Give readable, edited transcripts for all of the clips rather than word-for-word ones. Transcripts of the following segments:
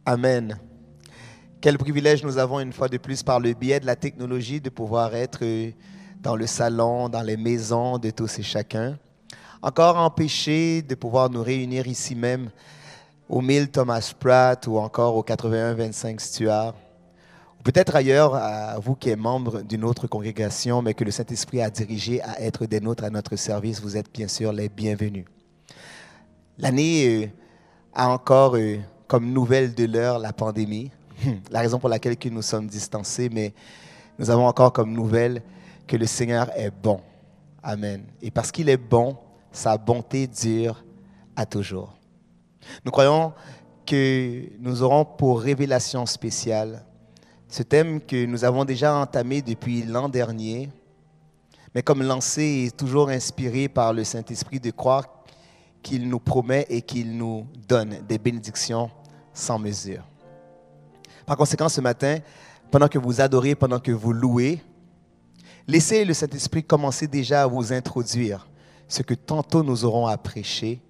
Amen. Quel privilège nous avons une fois de plus par le biais de la technologie de pouvoir être dans le salon, dans les maisons de tous et chacun. Encore empêché de pouvoir nous réunir ici même au 1000 Thomas Pratt ou encore au 81-25 Stuart. Ou peut-être ailleurs, à vous qui êtes membre d'une autre congrégation, mais que le Saint-Esprit a dirigé à être des nôtres à notre service, vous êtes bien sûr les bienvenus. L'année a encore comme nouvelle de l'heure la pandémie, la raison pour laquelle nous sommes distancés, mais nous avons encore comme nouvelle que le Seigneur est bon. Amen. Et parce qu'il est bon, sa bonté dure à toujours. Nous croyons que nous aurons pour révélation spéciale ce thème que nous avons déjà entamé depuis l'an dernier, mais comme lancé et toujours inspiré par le Saint-Esprit de croire qu'il nous promet et qu'il nous donne des bénédictions sans mesure. Par conséquent, ce matin, pendant que vous adorez, pendant que vous louez, laissez le Saint-Esprit commencer déjà à vous introduire ce que tantôt nous aurons à prêcher,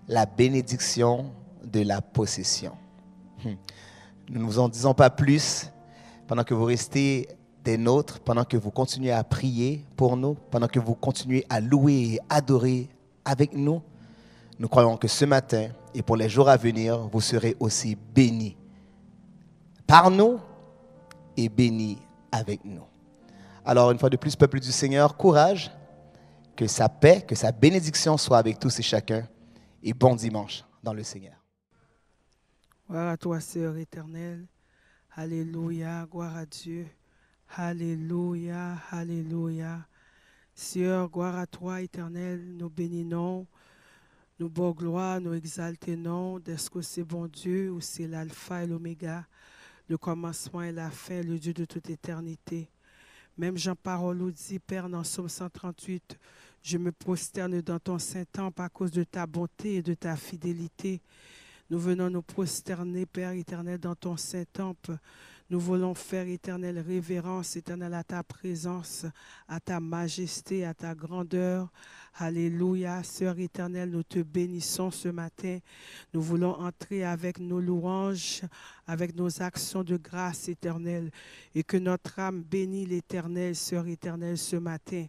la bénédiction de la possession. Nous ne vous en disons pas plus pendant que vous restez des nôtres, pendant que vous continuez à prier pour nous, pendant que vous continuez à louer et adorer avec nous. Nous croyons que ce matin et pour les jours à venir, vous serez aussi bénis par nous et bénis avec nous. Alors, une fois de plus, peuple du Seigneur, courage, que sa paix, que sa bénédiction soit avec tous et chacun. Et bon dimanche dans le Seigneur. Gloire à toi, Seigneur éternel. Alléluia, gloire à Dieu. Alléluia, alléluia. Seigneur, gloire à toi, éternel. Nous bénissons, nous bon gloire, nous exaltons. Est-ce que c'est bon Dieu ou c'est l'alpha et l'oméga, le commencement et la fin, le Dieu de toute éternité. Même Jean-Parole nous dit, Père, dans Psaume 138, je me prosterne dans ton Saint-Temple à cause de ta bonté et de ta fidélité. Nous venons nous prosterner, Père éternel, dans ton Saint-Temple. Nous voulons faire, éternelle, révérence, éternelle, à ta présence, à ta majesté, à ta grandeur. Alléluia. Sœur éternelle, nous te bénissons ce matin. Nous voulons entrer avec nos louanges, avec nos actions de grâce éternelle, et que notre âme bénisse l'Éternel, Sœur éternelle, ce matin.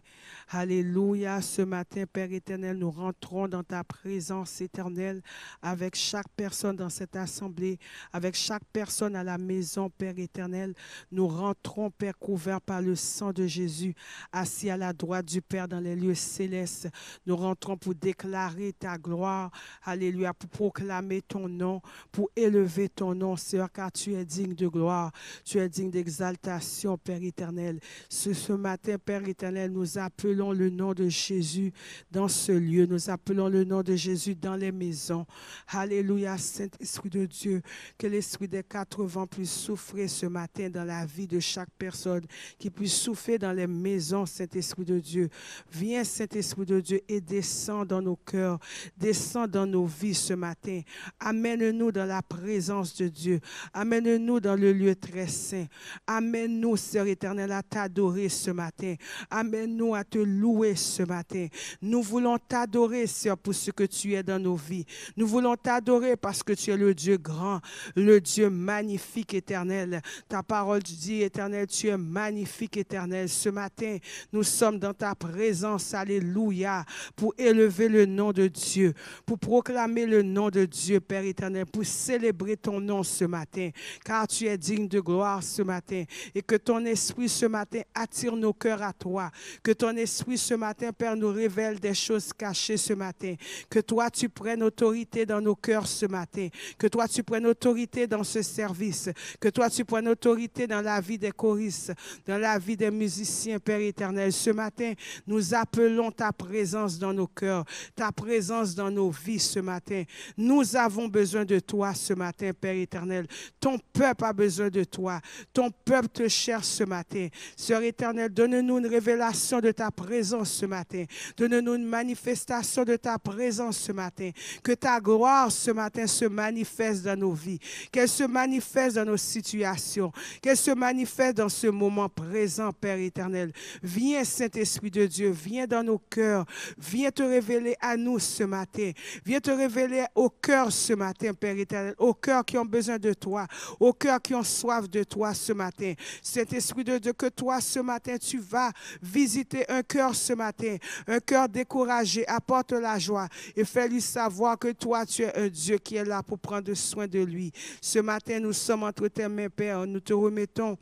Alléluia. Ce matin, Père éternel, nous rentrons dans ta présence éternelle avec chaque personne dans cette assemblée, avec chaque personne à la maison, Père éternel. Nous rentrons, Père, couverts par le sang de Jésus, assis à la droite du Père dans les lieux célestes. Nous rentrons pour déclarer ta gloire, alléluia, pour proclamer ton nom, pour élever ton nom, Seigneur, car tu es digne de gloire, tu es digne d'exaltation, Père éternel. Ce matin, Père éternel, nous appelons le nom de Jésus dans ce lieu, nous appelons le nom de Jésus dans les maisons. Alléluia, Saint-Esprit de Dieu, que l'Esprit des 80 puisse souffrir ce matin dans la vie de chaque personne, qui puisse souffler dans les maisons, Saint-Esprit de Dieu. Viens, Saint-Esprit de Dieu, et descends dans nos cœurs, descends dans nos vies ce matin. Amène-nous dans la présence de Dieu. Amène-nous dans le lieu très saint. Amène-nous, Sœur éternelle, à t'adorer ce matin. Amène-nous à te louer ce matin. Nous voulons t'adorer, Seigneur, pour ce que tu es dans nos vies. Nous voulons t'adorer parce que tu es le Dieu grand, le Dieu magnifique, éternel. Ta parole dit, éternel, tu es magnifique, éternel. Ce matin, nous sommes dans ta présence, alléluia, pour élever le nom de Dieu, pour proclamer le nom de Dieu, Père éternel, pour célébrer ton nom ce matin, car tu es digne de gloire ce matin, et que ton esprit ce matin attire nos cœurs à toi, que ton esprit ce matin, Père, nous révèle des choses cachées ce matin, que toi tu prennes autorité dans nos cœurs ce matin, que toi tu prennes autorité dans ce service, que toi tu prennes autorité dans la vie des choristes, dans la vie des musiciens, Père éternel. Ce matin, nous appelons ta présence dans nos cœurs, ta présence dans nos vies ce matin. Nous avons besoin de toi ce matin, Père éternel. Ton peuple a besoin de toi. Ton peuple te cherche ce matin. Sœur éternelle, donne-nous une révélation de ta présence ce matin. Donne-nous une manifestation de ta présence ce matin. Que ta gloire ce matin se manifeste dans nos vies. Qu'elle se manifeste dans nos situations. situation, qu'elle se manifeste dans ce moment présent, Père éternel. Viens, Saint-Esprit de Dieu, viens dans nos cœurs, viens te révéler à nous ce matin, viens te révéler au cœur ce matin, Père éternel, aux cœurs qui ont besoin de toi, aux cœurs qui ont soif de toi ce matin. Saint-Esprit de Dieu, que toi ce matin, tu vas visiter un cœur ce matin, un cœur découragé, apporte la joie et fais-lui savoir que toi, tu es un Dieu qui est là pour prendre soin de lui. Ce matin, nous sommes entre tes mains, Père, nous te remettons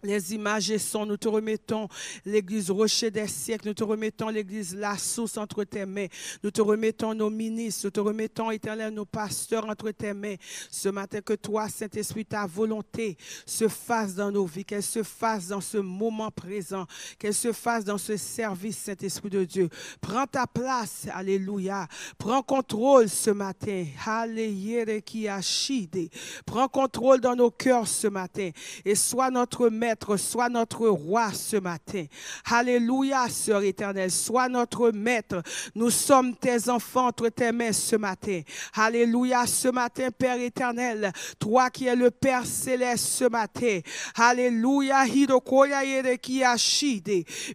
les images et sons, nous te remettons l'église Rocher des siècles, nous te remettons l'église La Source entre tes mains, nous te remettons nos ministres, nous te remettons, éternel, nos pasteurs entre tes mains. Ce matin, que toi, Saint-Esprit, ta volonté se fasse dans nos vies, qu'elle se fasse dans ce moment présent, qu'elle se fasse dans ce service, Saint-Esprit de Dieu. Prends ta place, alléluia. Prends contrôle ce matin. Prends contrôle dans nos cœurs ce matin et sois notre maître, sois notre roi ce matin. Alléluia, Sœur éternelle, sois notre maître. Nous sommes tes enfants entre tes mains ce matin. Alléluia, ce matin, Père éternel, toi qui es le Père céleste ce matin. Alléluia,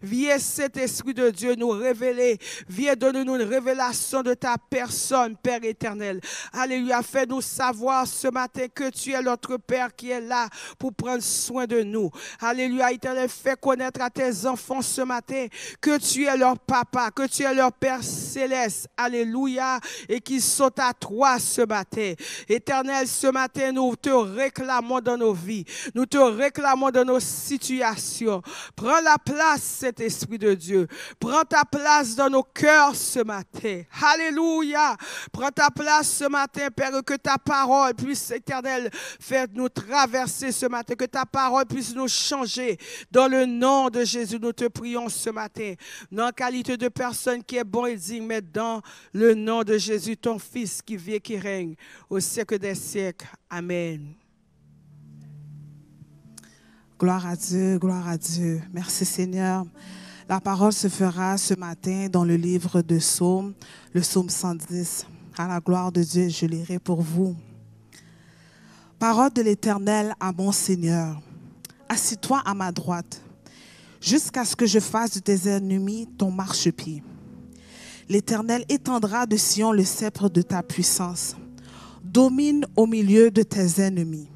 viens cet Esprit de Dieu nous révéler, viens donner-nous une révélation de ta personne, Père éternel. Alléluia, fais-nous savoir ce matin que tu es notre Père qui est là pour prendre soin de nous. Alléluia, éternel, fais connaître à tes enfants ce matin que tu es leur papa, que tu es leur Père céleste. Alléluia, et qu'ils sont à toi ce matin. Éternel, ce matin, nous te réclamons dans nos vies. Nous te réclamons dans nos situations. Prends la place, cet Esprit de Dieu. Prends ta place dans nos cœurs ce matin. Alléluia. Prends ta place ce matin, Père, que ta parole puisse, éternel, faire nous traverser ce matin, que ta parole puisse nous changer. Dans le nom de Jésus, nous te prions ce matin. Non en qualité de personne qui est bon et digne, mais dans le nom de Jésus, ton Fils qui vit et qui règne au siècle des siècles. Amen. Gloire à Dieu, gloire à Dieu. Merci Seigneur. La parole se fera ce matin dans le livre de Psaumes, le psaume 110. À la gloire de Dieu, je lirai pour vous. Parole de l'Éternel à mon Seigneur. Assis-toi à ma droite, jusqu'à ce que je fasse de tes ennemis ton marchepied. L'Éternel étendra de Sion le sceptre de ta puissance. Domine au milieu de tes ennemis.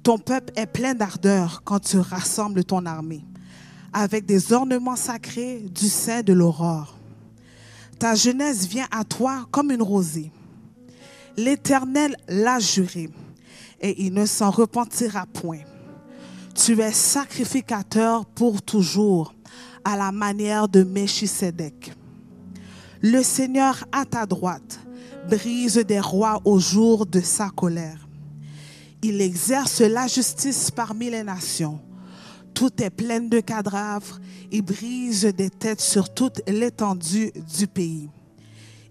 Ton peuple est plein d'ardeur quand tu rassembles ton armée, avec des ornements sacrés du sein de l'aurore. Ta jeunesse vient à toi comme une rosée. L'Éternel l'a juré, et il ne s'en repentira point. Tu es sacrificateur pour toujours, à la manière de Melchisédek. Le Seigneur à ta droite brise des rois au jour de sa colère. Il exerce la justice parmi les nations. Tout est plein de cadavres. Il brise des têtes sur toute l'étendue du pays.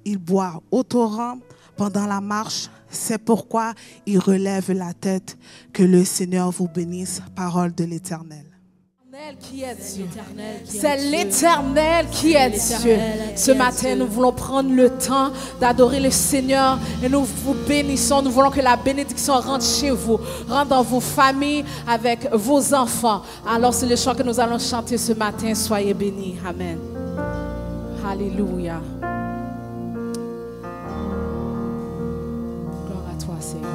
Il boit au torrent pendant la marche. C'est pourquoi il relève la tête. Que le Seigneur vous bénisse. Parole de l'Éternel. Qui est Dieu. C'est l'Éternel qui est Dieu. Ce matin, nous voulons prendre le temps d'adorer le Seigneur et nous vous bénissons. Nous voulons que la bénédiction rentre chez vous, rentre dans vos familles, avec vos enfants. Alors, c'est le chant que nous allons chanter ce matin. Soyez bénis. Amen. Alléluia. Gloire à toi, Seigneur.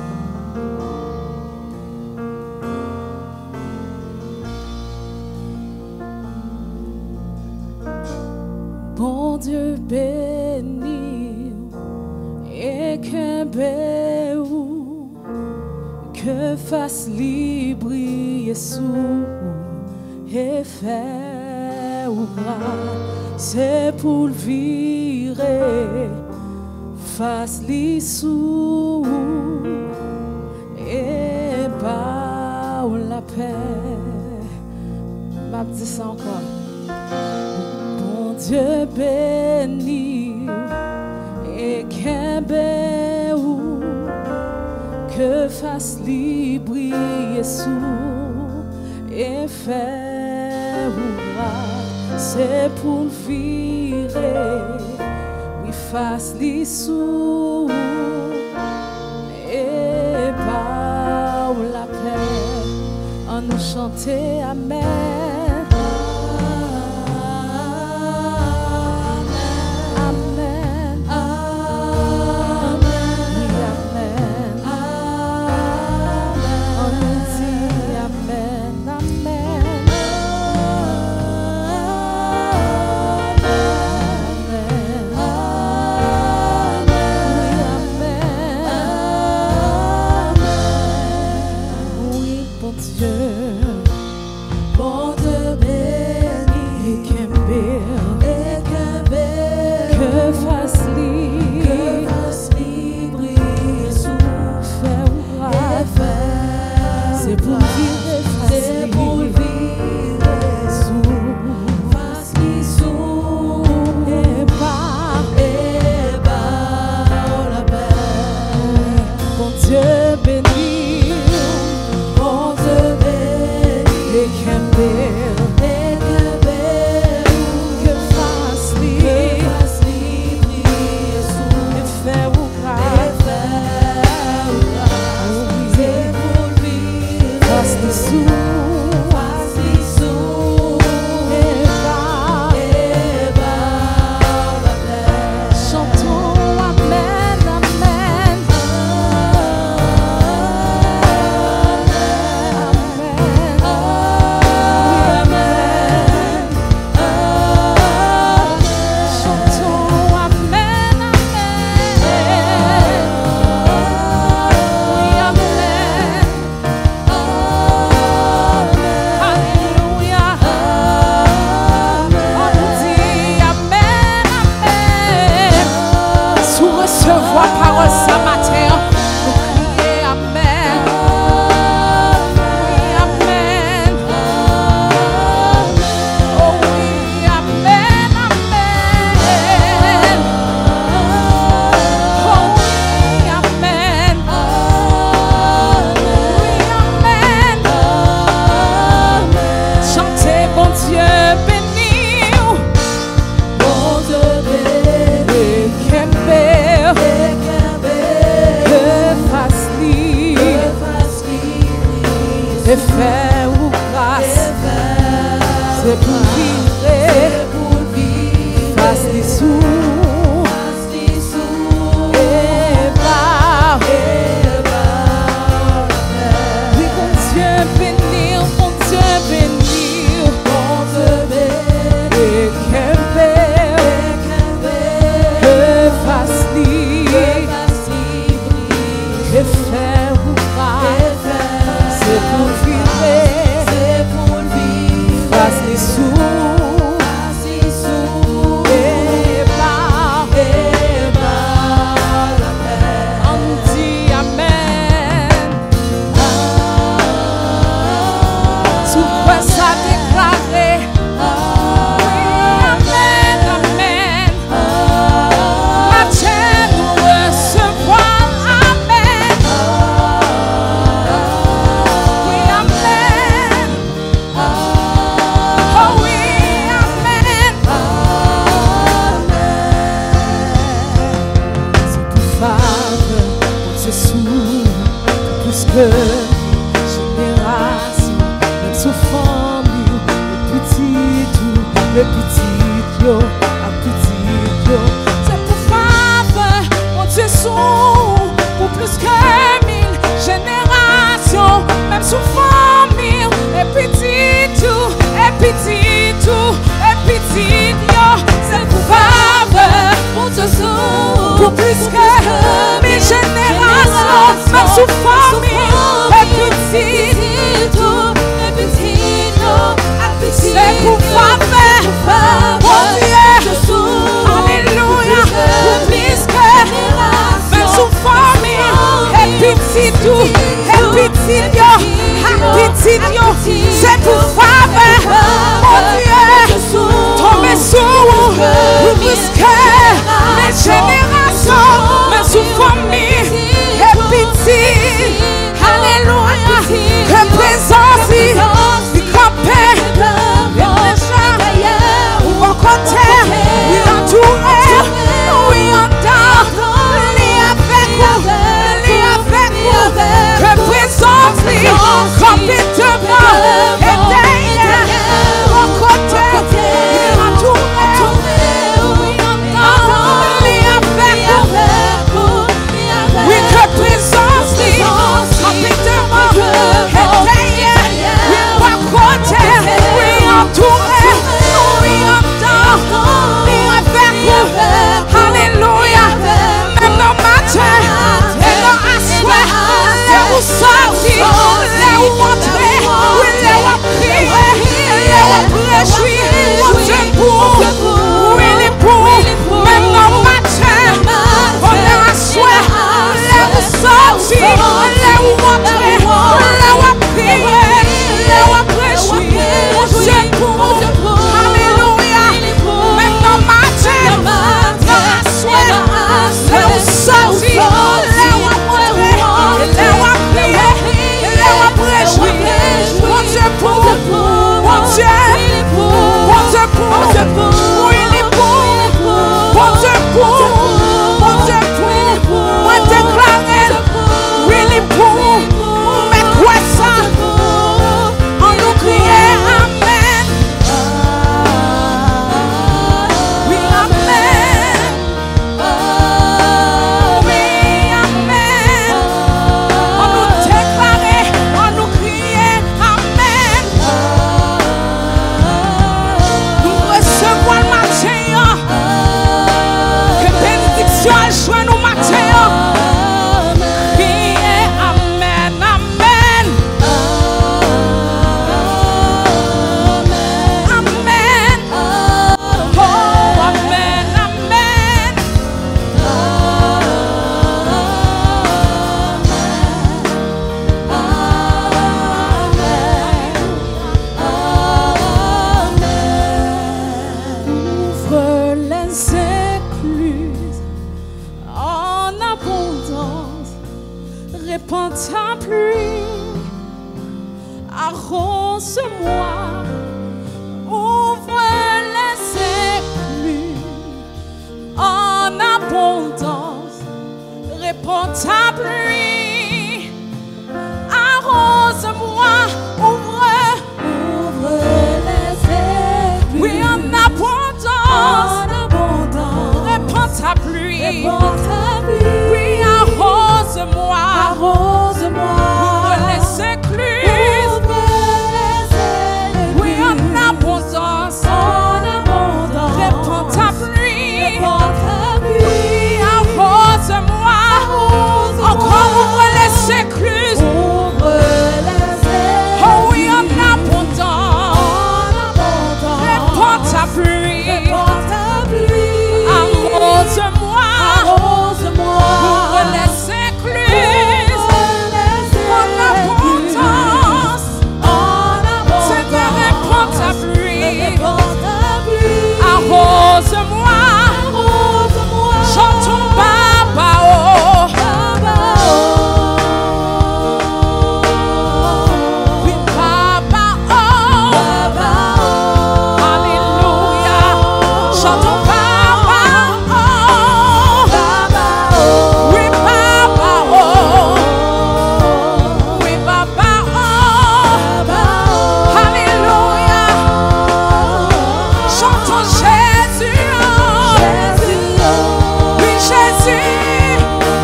Bon Dieu béni et qu'un béou que fasse briller sous et faire c'est pour le virer fasse sous et pas la paix. M'a dit ça encore. Dieu béni et qu'un béou que fasse briller sous et faire c'est pour virer oui fasse sous et par la paix. chanter Amen. Amen. Amen. Oui, Amen. On nous dit Amen. Amen. C'est pour faveur, mon Dieu, tomber sous, puisque mes générations, mes sous-familles, et pitié, alléluia. sorti, les rentrer, les prier, les réjouir. Mon Dieu pour, alléluia. Maintenant matin, dans la soirée, les sorti, les rentrer, les prier, les réjouir. Mon Dieu pour, mon Dieu pour, oui il est bon, mon Dieu pour, moi déclarer, oui il est bon, mais quoi ça, on nous criait amen, oui amen, oui amen, on nous déclarait, on nous criait amen. Nous recevons le matin, que bénédiction a joué nous matin. Criez amen, amen. Amen. Oh, amen, amen. Ouvre les écluses en abondance, répands ta pluie, arrose-moi. Ouvre les écluses en abondance, répands ta pluie, arrose-moi. Ouvre les écluses, oui en abondance, répands ta pluie, oui arrose-moi, ouvre les écluses, oui en abondance, répands ta pluie, oui arrose-moi, encore ouvre les écluses, oh oui en abondance, répands ta pluie, arrose-moi, ouvre les écluses, en abondance, Seigneur répands ta pluie, arrose-moi, chantons Baba oh, oui Baba oh, alléluia, chantons Baba oh, oui Baba oh, oui Baba oh, alléluia, chantons Jésus oh, oui Jésus,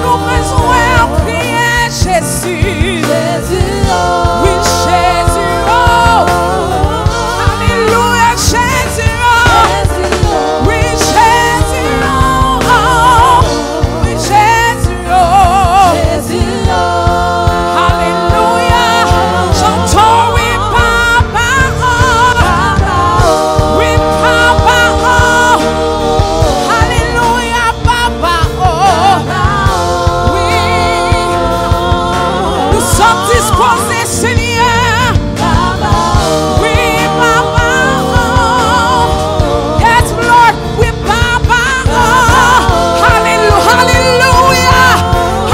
nous besoin de prier Jésus, oui Jésus oh, alléluia Jésus oh, oui Jésus oh, oui Jésus oh, alléluia, chantons oui Papa oh, oui Papa oh, alléluia Papa oh, oui, nous sommes disposés Seigneur, oui Papa oh, yes Lord, oui Papa oh, alléluia,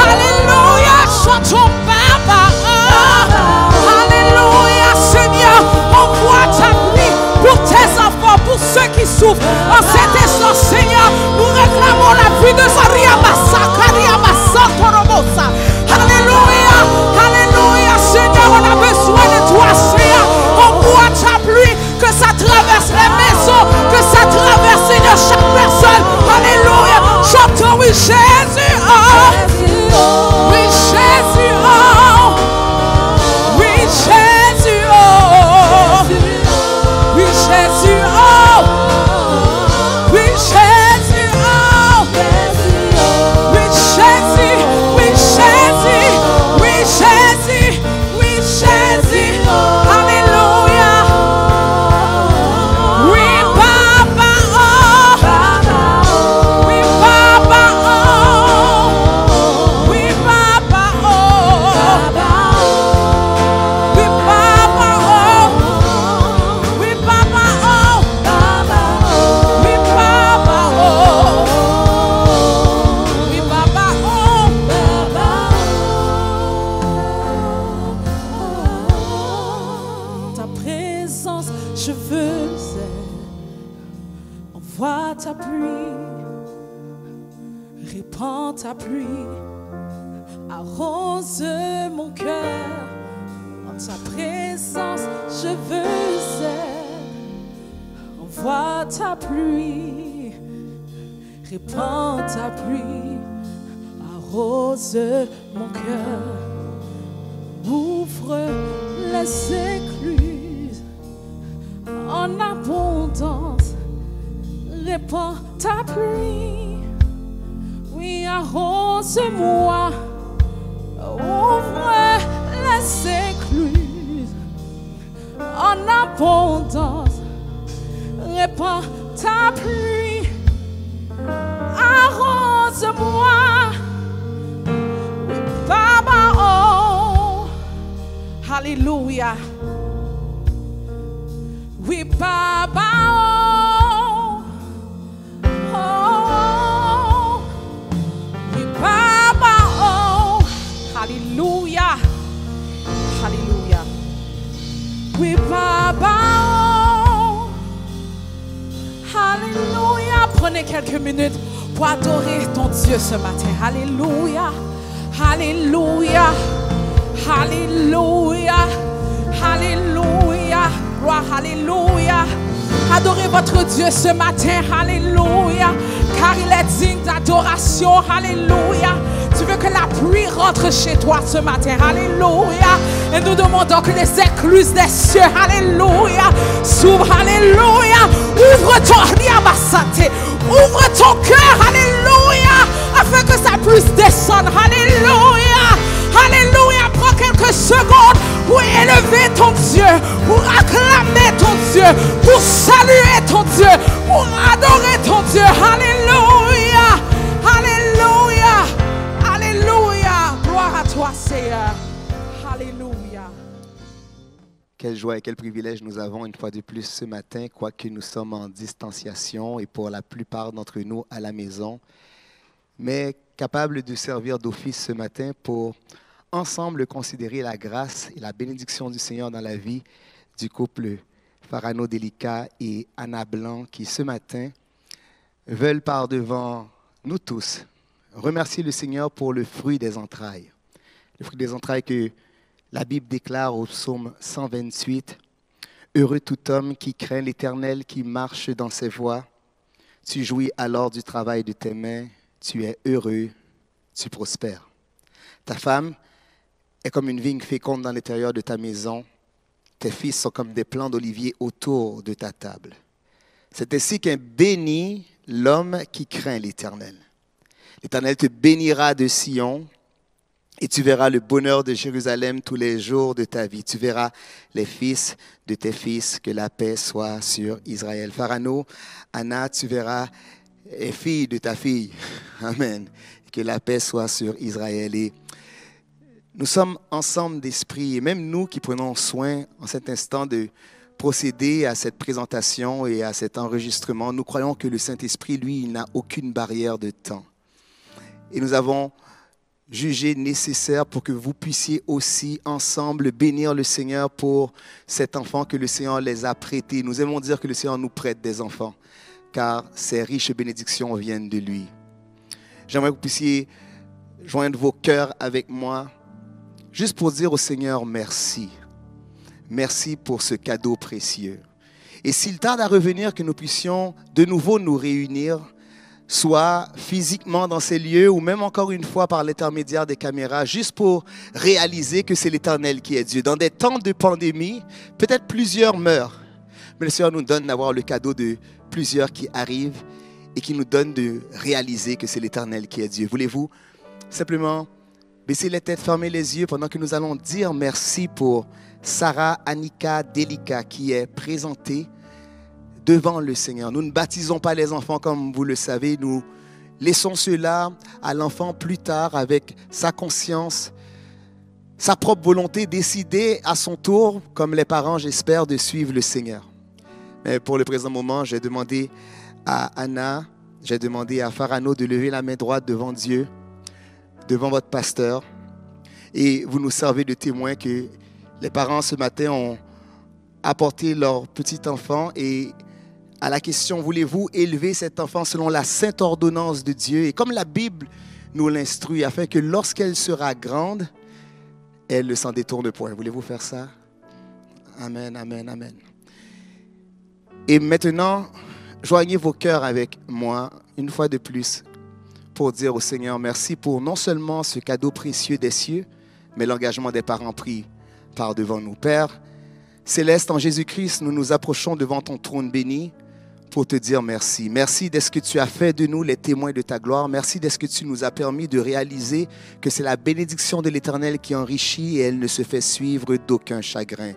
alléluia, chantons Papa oh, alléluia Seigneur, envoie ta pluie pour tes enfants, pour ceux qui souffrent en cet instant Seigneur, nous réclamons la pluie de Zariabasa, Kariabasa, Torobosa, alléluia, alléluia Seigneur. pluie, répands ta pluie, arrose mon cœur. En ta présence, je veux être. Envoie ta pluie, répands ta pluie, arrose mon cœur. Ouvre les écluses en abondance, répands ta pluie, oui, arrose-moi. Ouvre les écluses en abondance, répands ta pluie, arrose-moi. Oui, Baba, oh, Alléluia. Oui, Baba, oh, oh, oui, Baba, oh, Alléluia, Alléluia. Oui, Baba, oh, Alléluia. Prenez quelques minutes pour adorer ton Dieu ce matin. Alléluia, Alléluia, Alléluia, Alléluia. Gloire, Alléluia. Adorez votre Dieu ce matin. Alléluia. Car il est digne d'adoration. Alléluia. Tu veux que la pluie rentre chez toi ce matin. Alléluia. Et nous demandons que les écluses des cieux, alléluia, s'ouvrent. Alléluia. Ouvre ton cœur. Alléluia. Afin que ça puisse descendre. Alléluia. Alléluia. Prends quelques secondes pour élever ton Dieu, pour acclamer ton Dieu, pour saluer ton Dieu, pour adorer ton Dieu. Alléluia. Alléluia. Alléluia. Gloire à toi, Seigneur. Alléluia. Quelle joie et quel privilège nous avons une fois de plus ce matin, quoique nous sommes en distanciation et pour la plupart d'entre nous à la maison, mais capables de servir d'office ce matin pour ensemble considérer la grâce et la bénédiction du Seigneur dans la vie du couple Farano Delika et Anna Blanc qui ce matin veulent par devant nous tous remercier le Seigneur pour le fruit des entrailles. Le fruit des entrailles que la Bible déclare au psaume 128. « Heureux tout homme qui craint l'Éternel, qui marche dans ses voies. Tu jouis alors du travail de tes mains, tu es heureux, tu prospères. » Ta femme est comme une vigne féconde dans l'intérieur de ta maison. Tes fils sont comme des plants d'olivier autour de ta table. C'est ainsi qu'un béni l'homme qui craint l'Éternel. L'Éternel te bénira de Sion et tu verras le bonheur de Jérusalem tous les jours de ta vie. Tu verras les fils de tes fils, que la paix soit sur Israël. Farano, Anna, tu verras les filles de ta fille. Amen. Que la paix soit sur Israël. Et nous sommes ensemble d'esprit, et même nous qui prenons soin en cet instant de procéder à cette présentation et à cet enregistrement, nous croyons que le Saint-Esprit, lui, il n'a aucune barrière de temps. Et nous avons jugé nécessaire pour que vous puissiez aussi ensemble bénir le Seigneur pour cet enfant que le Seigneur les a prêtés. Nous aimons dire que le Seigneur nous prête des enfants, car ces riches bénédictions viennent de lui. J'aimerais que vous puissiez joindre vos cœurs avec moi, juste pour dire au Seigneur merci. Merci pour ce cadeau précieux. Et s'il tarde à revenir, que nous puissions de nouveau nous réunir, soit physiquement dans ces lieux ou même encore une fois par l'intermédiaire des caméras, juste pour réaliser que c'est l'Éternel qui est Dieu. Dans des temps de pandémie, peut-être plusieurs meurent, mais le Seigneur nous donne d'avoir le cadeau de plusieurs qui arrivent et qui nous donne de réaliser que c'est l'Éternel qui est Dieu. Voulez-vous simplement baisser les têtes, fermer les yeux pendant que nous allons dire merci pour Sarah Annika Delika qui est présentée devant le Seigneur. Nous ne baptisons pas les enfants comme vous le savez, nous laissons cela à l'enfant plus tard avec sa conscience, sa propre volonté, décider à son tour, comme les parents j'espère, de suivre le Seigneur. Mais pour le présent moment, j'ai demandé à Anna, j'ai demandé à Farano de lever la main droite devant Dieu, devant votre pasteur, et vous nous servez de témoin que les parents ce matin ont apporté leur petit enfant et à la question, voulez-vous élever cet enfant selon la sainte ordonnance de Dieu? Et comme la Bible nous l'instruit, afin que lorsqu'elle sera grande, elle ne s'en détourne point. Voulez-vous faire ça? Amen, amen, amen. Et maintenant, joignez vos cœurs avec moi, une fois de plus, pour dire au Seigneur merci pour non seulement ce cadeau précieux des cieux, mais l'engagement des parents pris par devant nous. Père Céleste, en Jésus-Christ, nous nous approchons devant ton trône béni pour te dire merci. Merci de ce que tu as fait de nous les témoins de ta gloire. Merci de ce que tu nous as permis de réaliser que c'est la bénédiction de l'Éternel qui enrichit et elle ne se fait suivre d'aucun chagrin.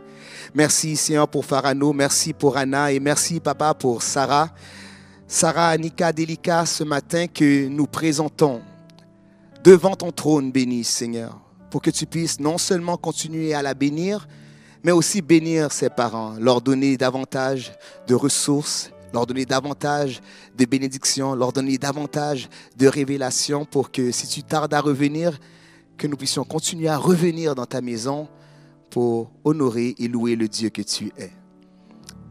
Merci Seigneur pour Pharaon, merci pour Anna et merci Papa pour Sarah. Sarah, Annika, Delika, ce matin que nous présentons devant ton trône béni Seigneur, pour que tu puisses non seulement continuer à la bénir, mais aussi bénir ses parents, leur donner davantage de ressources, leur donner davantage de bénédictions, leur donner davantage de révélations pour que si tu tardes à revenir, que nous puissions continuer à revenir dans ta maison pour honorer et louer le Dieu que tu es.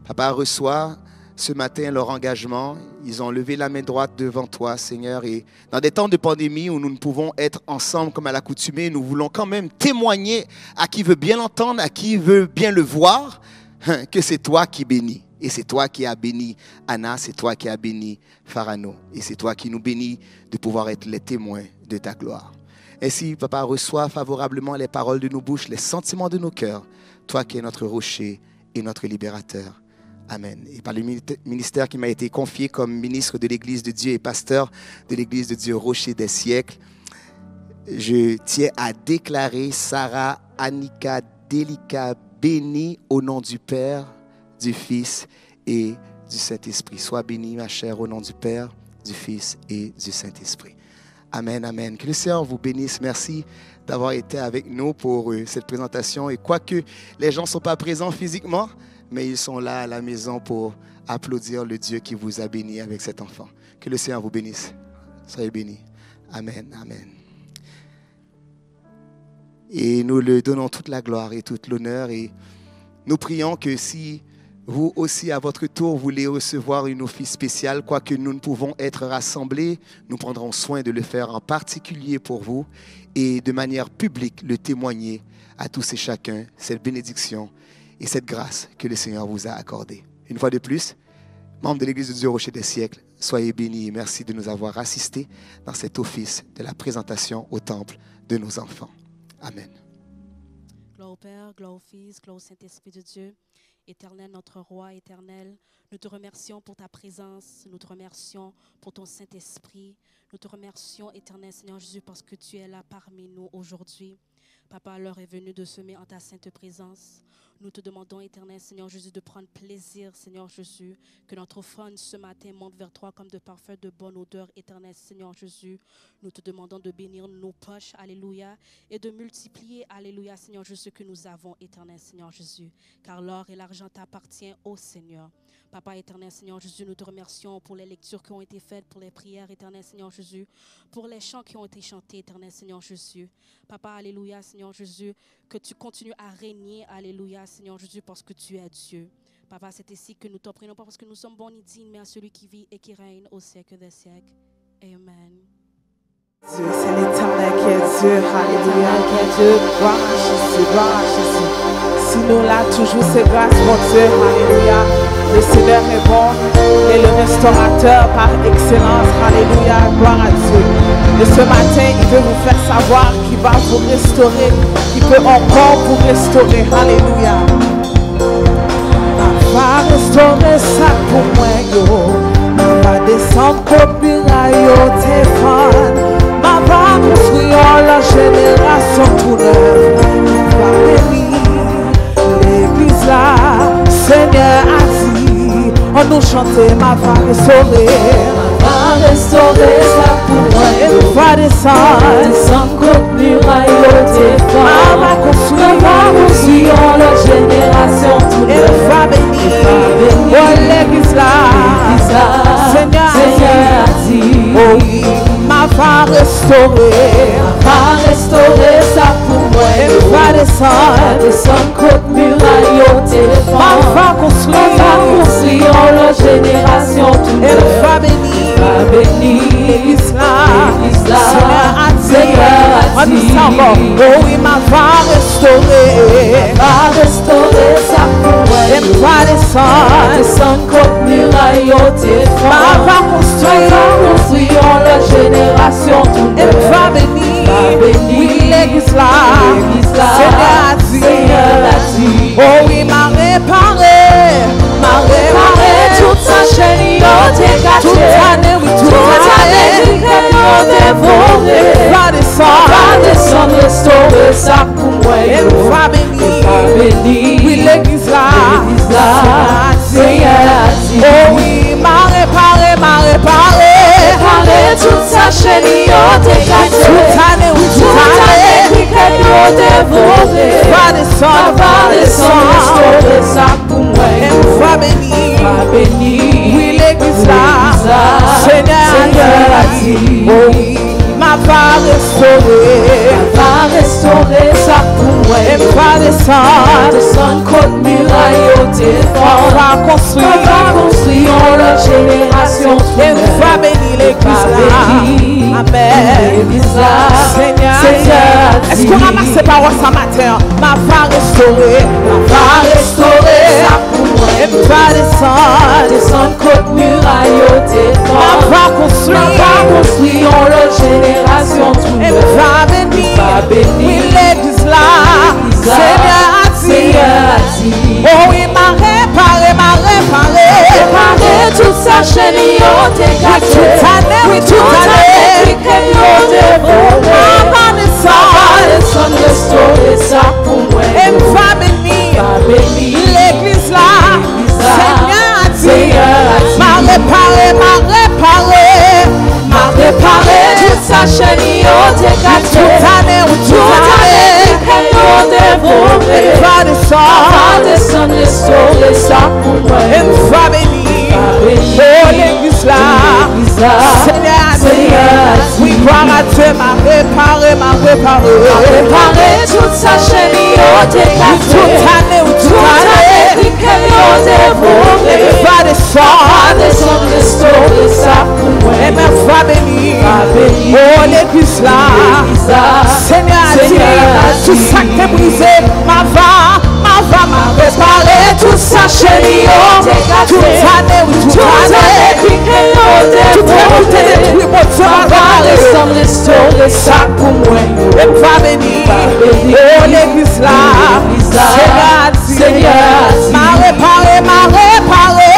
Papa, reçois ce matin leur engagement. Ils ont levé la main droite devant toi, Seigneur. Et dans des temps de pandémie où nous ne pouvons être ensemble comme à l'accoutumée, nous voulons quand même témoigner à qui veut bien l'entendre, à qui veut bien le voir, que c'est toi qui bénis. Et c'est toi qui as béni Anna, c'est toi qui as béni Pharaon. Et c'est toi qui nous bénis de pouvoir être les témoins de ta gloire. Ainsi, Papa, reçois favorablement les paroles de nos bouches, les sentiments de nos cœurs. Toi qui es notre rocher et notre libérateur. Amen. Et par le ministère qui m'a été confié comme ministre de l'Église de Dieu et pasteur de l'Église de Dieu Rocher des siècles, je tiens à déclarer Sarah, Annika, Delika, bénie au nom du Père, du Fils et du Saint-Esprit. Sois bénie, ma chère, au nom du Père, du Fils et du Saint-Esprit. Amen, amen. Que le Seigneur vous bénisse. Merci d'avoir été avec nous pour cette présentation. Et quoique les gens ne sont pas présents physiquement, mais ils sont là à la maison pour applaudir le Dieu qui vous a béni avec cet enfant. Que le Seigneur vous bénisse. Soyez bénis. Amen, amen. Et nous lui donnons toute la gloire et toute l'honneur. Et nous prions que si vous aussi, à votre tour, voulez recevoir une office spéciale, quoique nous ne pouvons être rassemblés, nous prendrons soin de le faire en particulier pour vous et de manière publique le témoigner à tous et chacun, cette bénédiction et cette grâce que le Seigneur vous a accordée. Une fois de plus, membres de l'Église de Dieu Rocher des siècles, soyez bénis et merci de nous avoir assistés dans cet office de la présentation au temple de nos enfants. Amen. Gloire au Père, gloire au Fils, gloire au Saint-Esprit de Dieu. Éternel, notre Roi éternel, nous te remercions pour ta présence, nous te remercions pour ton Saint-Esprit, nous te remercions, éternel Seigneur Jésus, parce que tu es là parmi nous aujourd'hui. Papa, l'heure est venue de semer en ta sainte présence. Nous te demandons, éternel Seigneur Jésus, de prendre plaisir, Seigneur Jésus, que notre offrande ce matin monte vers toi comme de parfum de bonne odeur, éternel Seigneur Jésus. Nous te demandons de bénir nos poches, alléluia, et de multiplier, alléluia, Seigneur Jésus, ce que nous avons, éternel Seigneur Jésus, car l'or et l'argent t'appartiennent au Seigneur. Papa éternel Seigneur Jésus, nous te remercions pour les lectures qui ont été faites, pour les prières, éternel Seigneur Jésus, pour les chants qui ont été chantés, éternel Seigneur Jésus. Papa, alléluia, Seigneur Jésus, que tu continues à régner, alléluia, Seigneur Jésus, parce que tu es Dieu. Papa, c'est ici que nous t'en prions, pas parce que nous sommes bons ni dignes, mais à celui qui vit et qui règne au siècle des siècles. Amen. Dieu, c'est l'Éternel qui est Dieu, alléluia, qui est Dieu, gloire à Jésus, gloire à Jésus. Si nous là, toujours c'est grâce, mon Dieu, alléluia. Le Seigneur est bon et le restaurateur par excellence, alléluia, gloire à Dieu. Et ce matin, il veut vous faire savoir qu'il va vous restaurer, qu'il peut encore vous restaurer, alléluia. Il va restaurer ça pour moi, yo. Il va descendre comme miraille, téléphone. Va construire la génération tout neuve. Il va bénir l'église là. Seigneur a dit, on nous chantait, ma va restaurer. Ma va restaurer ça pour moi. Elle va descendre comme muraille au téléphone. Ma va construire la génération tout neuve. Elle va bénir l'église là. Seigneur a dit, oh oui. Ma va restaurer ça pour moi. Elle va descendre comme muraille au téléphone. Ma va construire construirons leur génération tout Elle neuve. va bénir Va bénir l'église là. l'église là. Seigneur a dit, Seigneur a on dit dit, ça encore. Oh oui, ma va restaurer. va restaurer sa Elle cour. va descendre. Descendre contre muraille au Ma défend. va construire. Construirons leur génération tout Elle neuve. va bénir. Va bénir Oui, l'église là. l'église là. Seigneur a dit. Seigneur a dit. Oh oui, m'a réparé. M'a réparé. Toute sa chaîne y'ont décaché. Toute année, oui, toute année. y'ont dévoré. Va descendre. Va descendre restaurer sa cour. Elle va bénir. Va bénir Oui, l'église là. l'église là. Seigneur a dit. Oh oui, m'a réparé, m'a réparé. Réparer toute sa chaîne y'ont décaché. Toute année, oui, toute année. y'ont dévoré. Va descendre, Va descendre restaurer sa cour. Elle va bénir. Va bénir Oui, l'église là. Seigneur a dit. Oh oui, m'a va restaurer. va restaurer sa cour. Elle va descendre. Descendre contre muraille au On défend. va construire. Va construire leur génération tout Elle neuve. va bénir l'église Va là. bénir Amen. l'église là. Seigneur, Seigneur, est-ce qu'on ramasse ces paroles ce matin? Ma va restaurer. va restaurer sa cour. Elle va descendre. Descendre contre muraille au Ma défend. va construire. Va construire leur génération tout Elle neuve. va bénir. Va bénir. Oui, l'église là. L'église là. Seigneur a dit. Seigneur a dit. Oh oui, m'a réparé, m'a réparé. Réparer toute sa chaîne y'ont Oui, décaché. toute année, oui, toute année. y'ont dévoré. Ma va descendre. Descendre restaurer sa cour. Elle va bénir. Va bénir L'église là. là. Seigneur a dit. Seigneur a dit. M'a réparé, m'a réparé. M'a réparé. toute sa chaîne y'ont décaché. Toute année, oui, toute année. y'ont dévoré. Elle va Va descendre. descendre restaurer sa cour. Elle va bénir. bénir. Oh, l'église là. L'église là. Seigneur a Seigneur a dit. dit. Oui, gloire à Dieu, m'a réparé, m'a réparé. Réparer toute sa chaîne y'ont décaché. Toute année, oui, toute année. y'ont dévoré. Elle va Va descendre. descendre restaurer sa cour. Elle va bénir. Va bénir. Oh, l'église là. L'église là. Seigneur a dit. Seigneur a Tout dit. ça qui est brisé, m'a réparé. Toute sa chaîne y'ont décaché. Toute année, oui, toute année. Tout est détruit, mon Dieu, m'a Va réparé. descendre restaurer sa cour. Elle va bénir. bénir. Oh, l'église là. L'église là. Seigneur a dit. Seigneur a dit. M'a réparé, m'a réparé.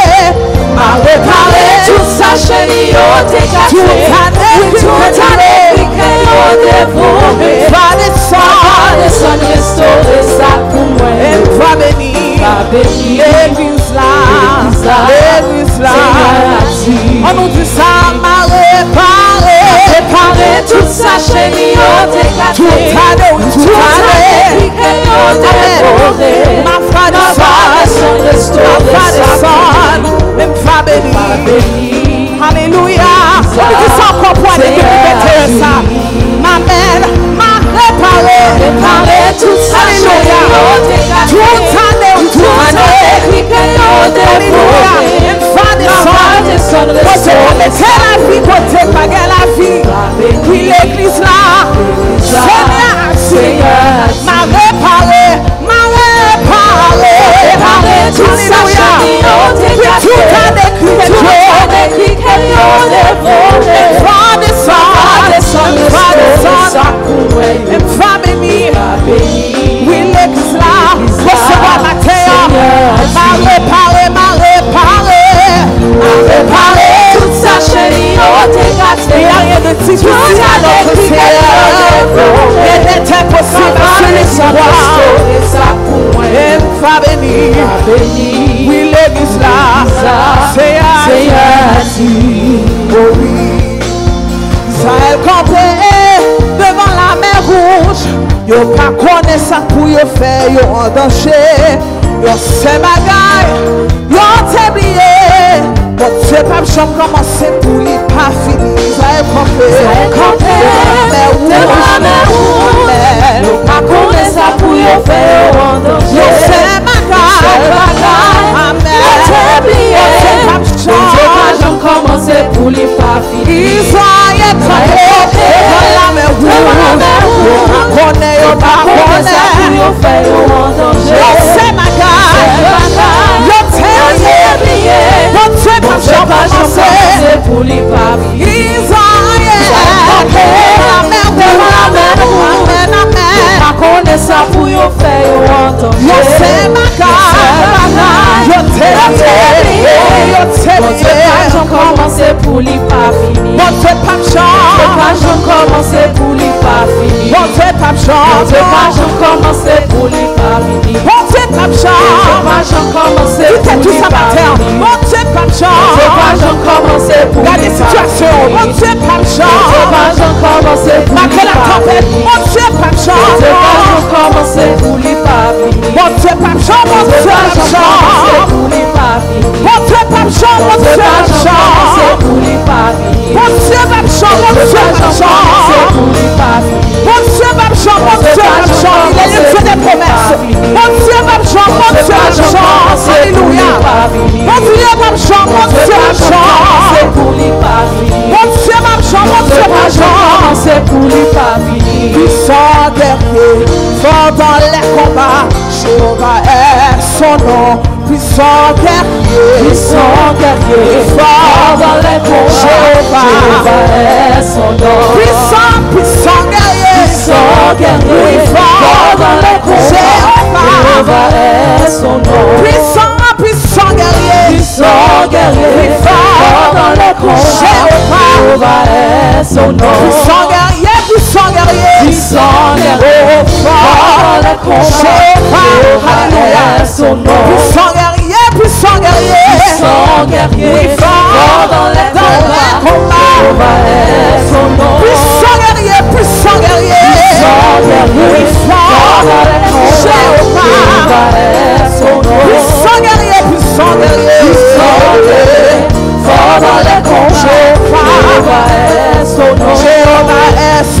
M'a réparé. Toute sa chaîne y'ont décaché. Toute année, Toute année y'ont dévoré. va Va descendre. descendre restaurer sa cour. Elle va bénir. Va bénir. L'église là. L'église là. L'église là. Seigneur a dit. On nous dit ça, m'a réparé. Réparer toute sa chaîne y'ont décaché. Toute année, oui, toute année. y'ont dévoré. Ma foi Va descendre descendre. restaurer Ma foi sa cour. descendre. Même va Va bénir. bénir. Alléluia. On nous dit ça encore pour aller répéter ça. Ma mère m'a réparé. Réparer toute sa chaîne y'ont décaché. Toute année, oui, toute année. y'ont Alléluia. dévoré. Même va Va descendre. descendre Côté restaurer mettez la vie, côté paguer la vie. Oui, l'église là. Seigneur, m'a réparé, m'a réparé. Réparer toute sa chaîne y'ont décaché. Oui, tout a décrit Tout a décrit qu'elle y'ont dévoré. Va descendre, Va descendre va restaurer sa descendre. cour. Elle va bénir. Va bénir. Oui, l'église là. Recevoir ma terre. M'a réparé, m'a réparé. M'a réparé. Toute sa chaîne y'ont Il décaché. n'y a rien de difficile à notre Seigneur. Rien n'est impossible à celui qui croit. Elle va bénir. Oui, l'église là. Seigneur a dit. Oh oui. Israël campé devant la mer rouge. Yo pas connaît ça pour yo faire yo en danger. Yo c'est bagaille. Yo t'oublié. Bon Dieu pas jamais commencer pour lui pas fini. Israël campé devant la mer rouge. Yo pas connaît ça pour yo faire en danger. Yo c'est bagaille. Amen. Yo t'oublié. fait en danger. Yo c'est ma gagne. Yo t'es lié. Mon Dieu pas jamais pour les papes. Israël. Amen. Amen. Amen. Pas connaître ça pour y faire en danger. Yo c'est ma gagne. Yo t'es lié. Yo t'es lié. Commencer pour les pas fini. Mon Dieu pas commencer pour les pas fini. Mon Dieu pas commencer pour les pas fini. Mon Dieu pas commencer tout pour les ça pas matin. fini. Mon Dieu pas commencer pour Regardez les la situation. Mon Dieu pas commencer pour malgré la tempête. Mon Dieu pas commencer pour les pas fini. Mon Dieu pas pour les pas fini. Mon Dieu pas pour les pas fini. Mon Dieu pas il est le Dieu des promesses. Mon Dieu va alléluia. Mon Dieu va c'est pour les pas fini. Puissant guerrier, fort dans les combats, Jéhovah est son nom. Puissant guerrier, fort dans les combats, Jéhovah est son nom. Puissant guerrier, fort dans les combats, Jéhovah est son nom. Puissant guerrier, fort dans les combats, Jéhovah est son nom. Puissant guerrier, fort dans les combats, Jéhovah est son nom. Puissant guerrier, fort dans les combats, Jéhovah est son nom. Puissant guerrier, fort dans les combats, Jéhovah est son nom. Puissant guerrier, fort dans les combats, Jéhovah est son nom. Jéhovah est son nom.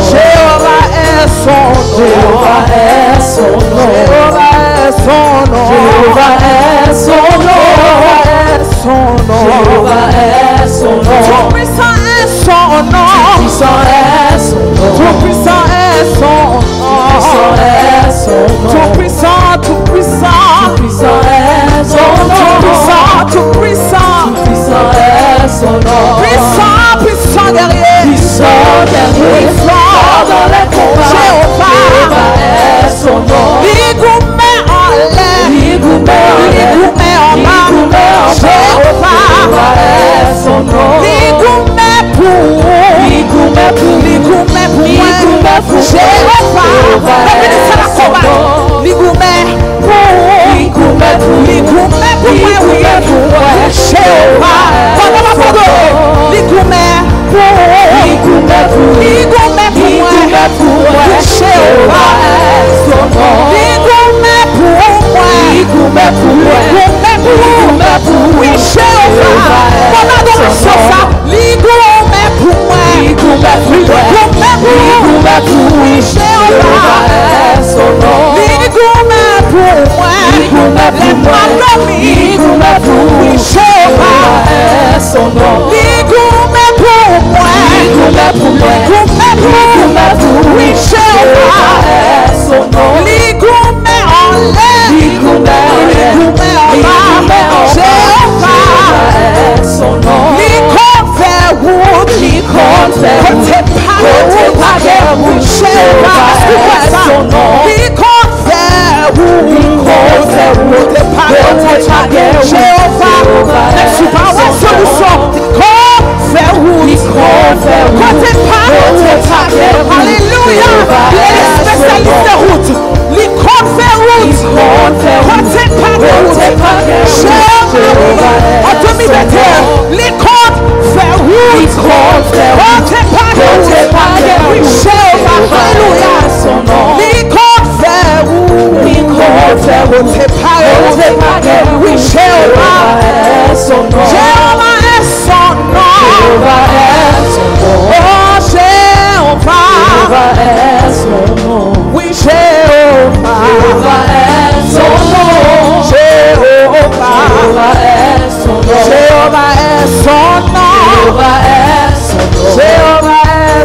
Jéhovah est son nom. Jéhovah est son nom. Jéhovah est son nom. Jéhovah est son nom. Tout puissant est son nom. Tout puissant est son nom. Tout puissant est son nom. Tout puissant est son nom. Puissant guerrier. fort dans les combats, Jéhovah est son nom. Ligoumé en bas, Jéhovah est son nom. Ligoumé pour Jéhovah. Le ministère de la combat. Ligoumé pour Jéhovah.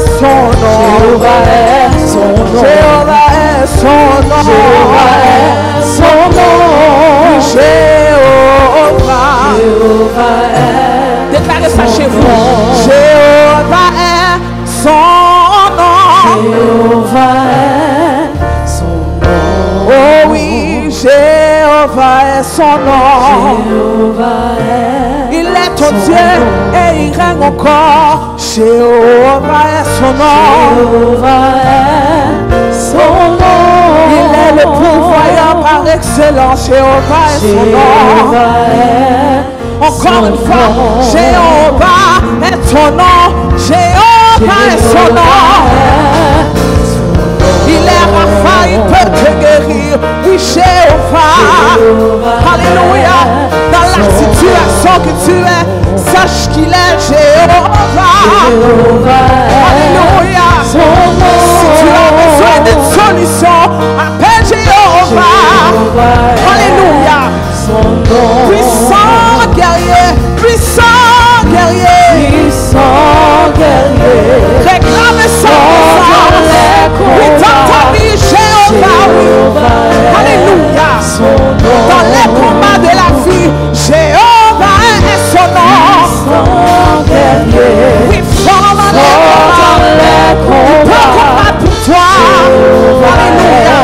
Jéhovah est son nom. Déclarez ça chez vous. Jéhovah est son nom. Jéhovah est son nom. Oh oui, Jéhovah est son nom. Jéhovah est. Il est ton Dieu et il règne encore. Jéhovah est son nom. Jéhovah est son nom. Il est le pourvoyeur par excellence. Jéhovah est son nom. Encore une fois, Jéhovah est ton nom. Jéhovah est son nom. Il est Rapha, il peut te guérir. Oui, Jéhovah. Alléluia. Dans la situation que tu es, sache qu'il est Jéhovah. Alléluia. Si tu as besoin d'une solution, appelle Jéhovah. Alléluia. Puissant guerrier, puissant guerrier, puissant guerrier. Réclame son oui, dans ta vie, Jéhovah. Alléluia. Dans les combats de la vie, Jéhovah est son nom. Oui, fort dans les combats. Il peut combattre pour toi. Alléluia.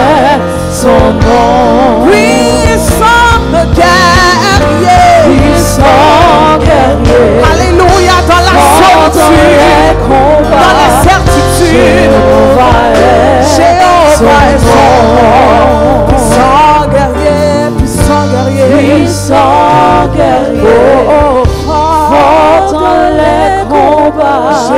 Son nom. Puissant guerrier. Puissant guerrier. Alléluia. Dans la solitude, dans la certitude. Jéhovah est son nom. Puissant guerrier, puissant guerrier. Puissant guerrier. Oh, fort dans les combats.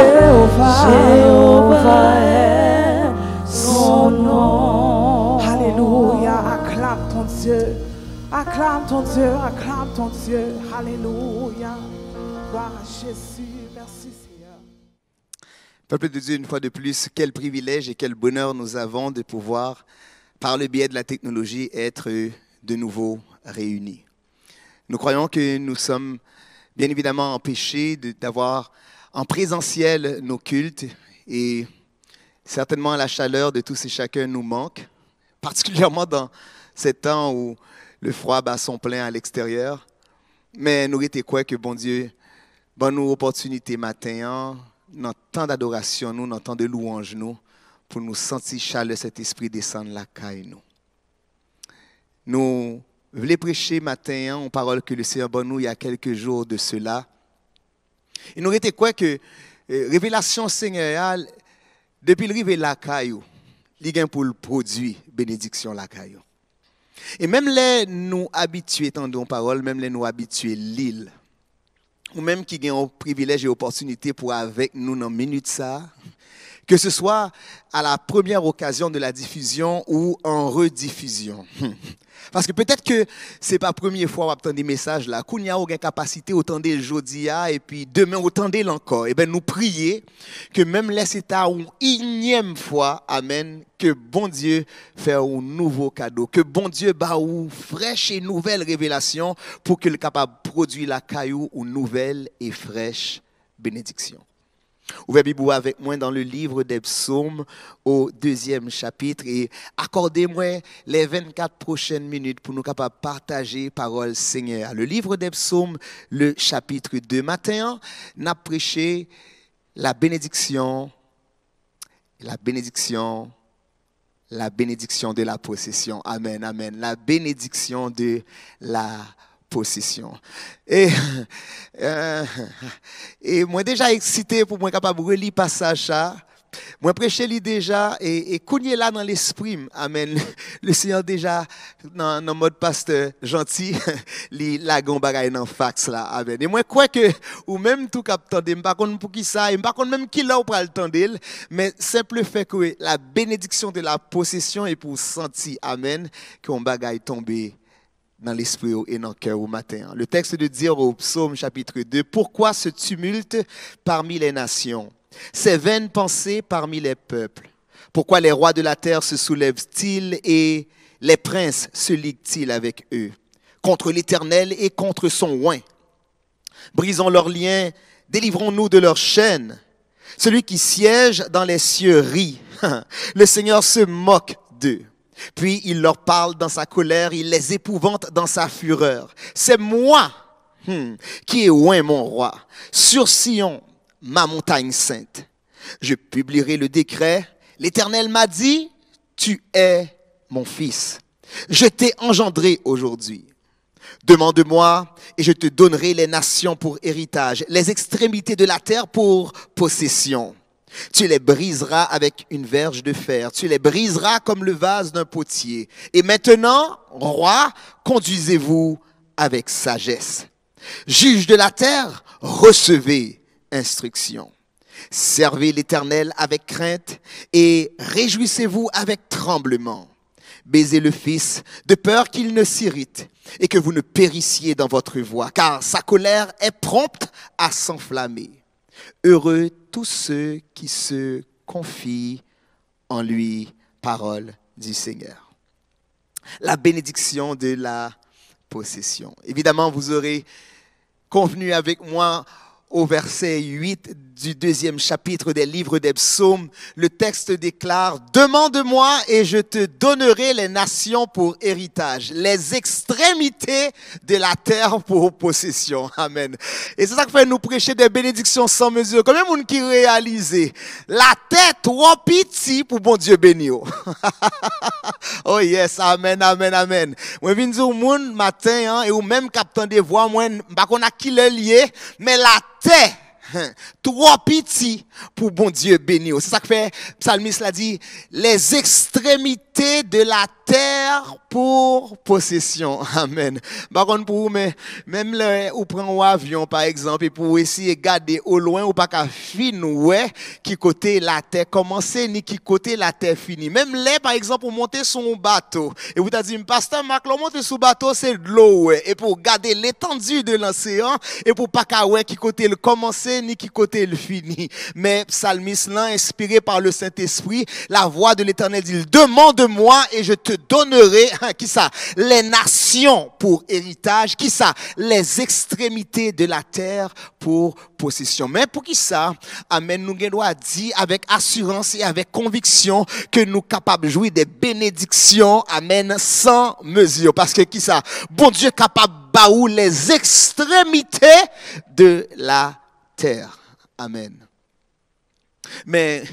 Jéhovah est son nom. Alléluia. Acclame ton Dieu. Acclame ton Dieu. Acclame ton Dieu. Alléluia. Gloire à Jésus. Merci Seigneur. Peuple de Dieu, une fois de plus, quel privilège et quel bonheur nous avons de pouvoir, par le biais de la technologie, être de nouveau réunis. Nous croyons que nous sommes bien évidemment empêchés d'avoir en présentiel nos cultes et certainement la chaleur de tous et chacun nous manque, particulièrement dans ces temps où le froid bat son plein à l'extérieur. Mais nous étions quoi que bon Dieu, bonne opportunité matin, dans temps d'adoration, nous, dans temps de louange, nous, pour nous sentir chaleur, cet esprit descendre la caille, nous. Nous voulons prêcher matin en parole que le Seigneur bon nous il y a quelques jours de cela. Et nous était quoi que révélation seigneuriale, depuis le rive la caille, il y a pour le produit bénédiction la caille. Et même les nous habitués, tendons parole, même les nous habitués l'île, ou même qui ont un privilège et opportunité pour avec nous dans minute ça, que ce soit à la première occasion de la diffusion ou en rediffusion. Parce que peut-être que ce n'est pas la première fois qu'on entend des messages là, qu'on y a aucune capacité autant de aujourd'hui et puis demain autant de encore. Et bien nous prier que même là c'est à une énième fois, amen, que bon Dieu fait un nouveau cadeau, que bon Dieu bat une fraîche et nouvelle révélation pour qu'il soit capable de produire la caillou une nouvelle et fraîche bénédiction. Ouvrez Bible avec moi dans le livre des psaumes au 2e chapitre et accordez-moi les 24 prochaines minutes pour nous capables de partager parole Seigneur. Le livre des psaumes, le chapitre 2. Matin, nous avons prêché la bénédiction de la possession. Amen, amen. La bénédiction de la possession. Et moi déjà excité pour moi capable de relire passage ça. Moi prêcher lui déjà et cogner là dans l'esprit. Amen. Le Seigneur déjà dans mode pasteur gentil, li la gon bagay dans fax là. Amen. Et moi crois que ou même tout cap tande, pas contre pour qui ça, pas contre même qui là ou pral tande, mais simple fait que la bénédiction de la possession est pour sentir amen qu'on bagay tomber dans l'esprit et dans le cœur au matin. Le texte de dire au psaume chapitre 2, « Pourquoi ce tumulte parmi les nations, ces vaines pensées parmi les peuples? Pourquoi les rois de la terre se soulèvent-ils et les princes se liguent-ils avec eux? Contre l'Éternel et contre son oint. Brisons leurs liens, délivrons-nous de leurs chaînes. Celui qui siège dans les cieux rit. Le Seigneur se moque d'eux. Puis il leur parle dans sa colère, il les épouvante dans sa fureur. C'est moi, qui est loin mon roi, sur Sion, ma montagne sainte. Je publierai le décret. L'Éternel m'a dit, tu es mon fils. Je t'ai engendré aujourd'hui. Demande-moi et je te donnerai les nations pour héritage, les extrémités de la terre pour possession. Tu les briseras avec une verge de fer, tu les briseras comme le vase d'un potier. Et maintenant, roi, conduisez-vous avec sagesse. Juge de la terre, recevez instruction. Servez l'Éternel avec crainte et réjouissez-vous avec tremblement. Baisez le Fils de peur qu'il ne s'irrite et que vous ne périssiez dans votre voie, car sa colère est prompte à s'enflammer. Heureux tous ceux qui se confient en lui, parole du Seigneur. La bénédiction de la possession. Évidemment, vous aurez convenu avec moi au verset 8 du 2e chapitre des livres des psaumes, le texte déclare « Demande-moi et je te donnerai les nations pour héritage, les extrémités de la terre pour possession. » Amen. Et c'est ça qui fait nous prêcher des bénédictions sans mesure. Combien de monde qui réalise la terre trop petite pour bon Dieu bénir. Oh yes, amen, amen, amen. Moi, je viens dire au monde matin, et ou même captant des voix, moi, je ne sais pas qui le lié, mais la terre, trop petit pour bon Dieu bénir. C'est ça que fait, psalmiste l'a dit, les extrémités de la terre pour possession. Amen. Par contre, pour vous, mais même là, ou prend un avion, par exemple, et pour essayer de garder au loin, ou pas qu'à finir, ouais, qui côté la terre commence, ni qui côté la terre finit. Même là, par exemple, pour monter sur un bateau, et vous t'avez dit, pasteur Marc, monter sur bateau, c'est de l'eau, ouais, et pour garder l'étendue de l'océan, et pour pas qu'à ouais, qui côté le commencer, ni qui côté le fini. Mais psalmiste là, inspiré par le Saint-Esprit, la voix de l'Éternel dit, demande-moi et je te donnerai, qui ça, les nations pour héritage, qui ça, les extrémités de la terre pour possession. Mais pour qui ça, amen, nous doit dire avec assurance et avec conviction que nous capables de jouir des bénédictions, amen, sans mesure. Parce que qui ça, bon Dieu capable de baou les extrémités de la terre. Amen. Mais,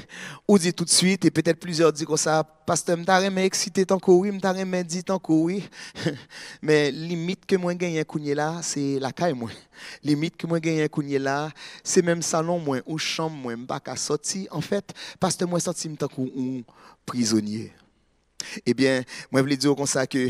on dit tout de suite, et peut-être plusieurs disent comme ça, pasteur, m'ta remè excité tant que oui, m'ta remè dit tant que oui. Mais, limite que moi gagne kounye là, c'est la caille moi. Limite que moi gagne kounye là, c'est même salon moi, ou chambre moi, m'pa ka sorti. En fait, pasteur, moi senti m'ta kou un prisonnier. Eh bien, moi, je voulais dire comme ça que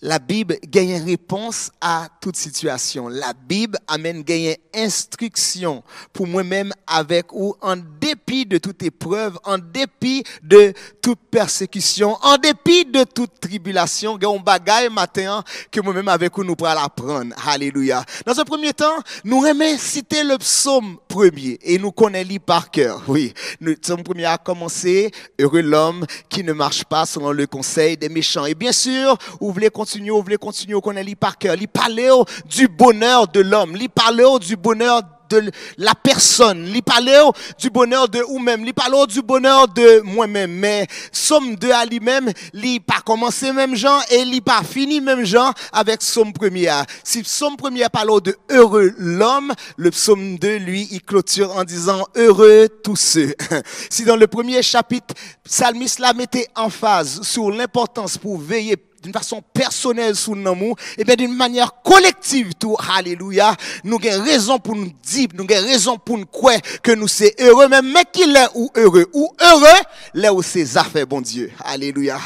la Bible gagne une réponse à toute situation. La Bible amène gagne instruction pour moi-même avec ou en dépit de toute épreuve, en dépit de toute persécution, en dépit de toute tribulation, gagne un bagaille matin que moi-même avec vous nous pourrons l'apprendre. Alléluia. Dans un premier temps, nous aimons citer le psaume premier et nous connaissons par cœur. Oui, le psaume premier a commencé, heureux l'homme qui ne marche pas selon le conseil des méchants. Et bien sûr, vous voulez continuer, on connaît lui par cœur. Il parle du bonheur de l'homme, il parle du bonheur de la personne, il parle du bonheur de vous-même, il parle du bonheur de moi-même. Mais Somme 2 à lui-même, il pas commencé même Jean et il pas fini même Jean avec Somme 1er. Si Somme 1er parle de heureux l'homme, le Psaume 2, lui, il clôture en disant heureux tous ceux. Si dans le premier chapitre, psalmiste la mettait en phase sur l'importance pour veiller d'une façon personnelle sous nos mots, et bien d'une manière collective tout, alléluia, nous avons raison pour nous dire, nous avons raison pour nous croire que nous sommes heureux, même mais qu'il est ou heureux, là où c'est affaires bon Dieu, alléluia.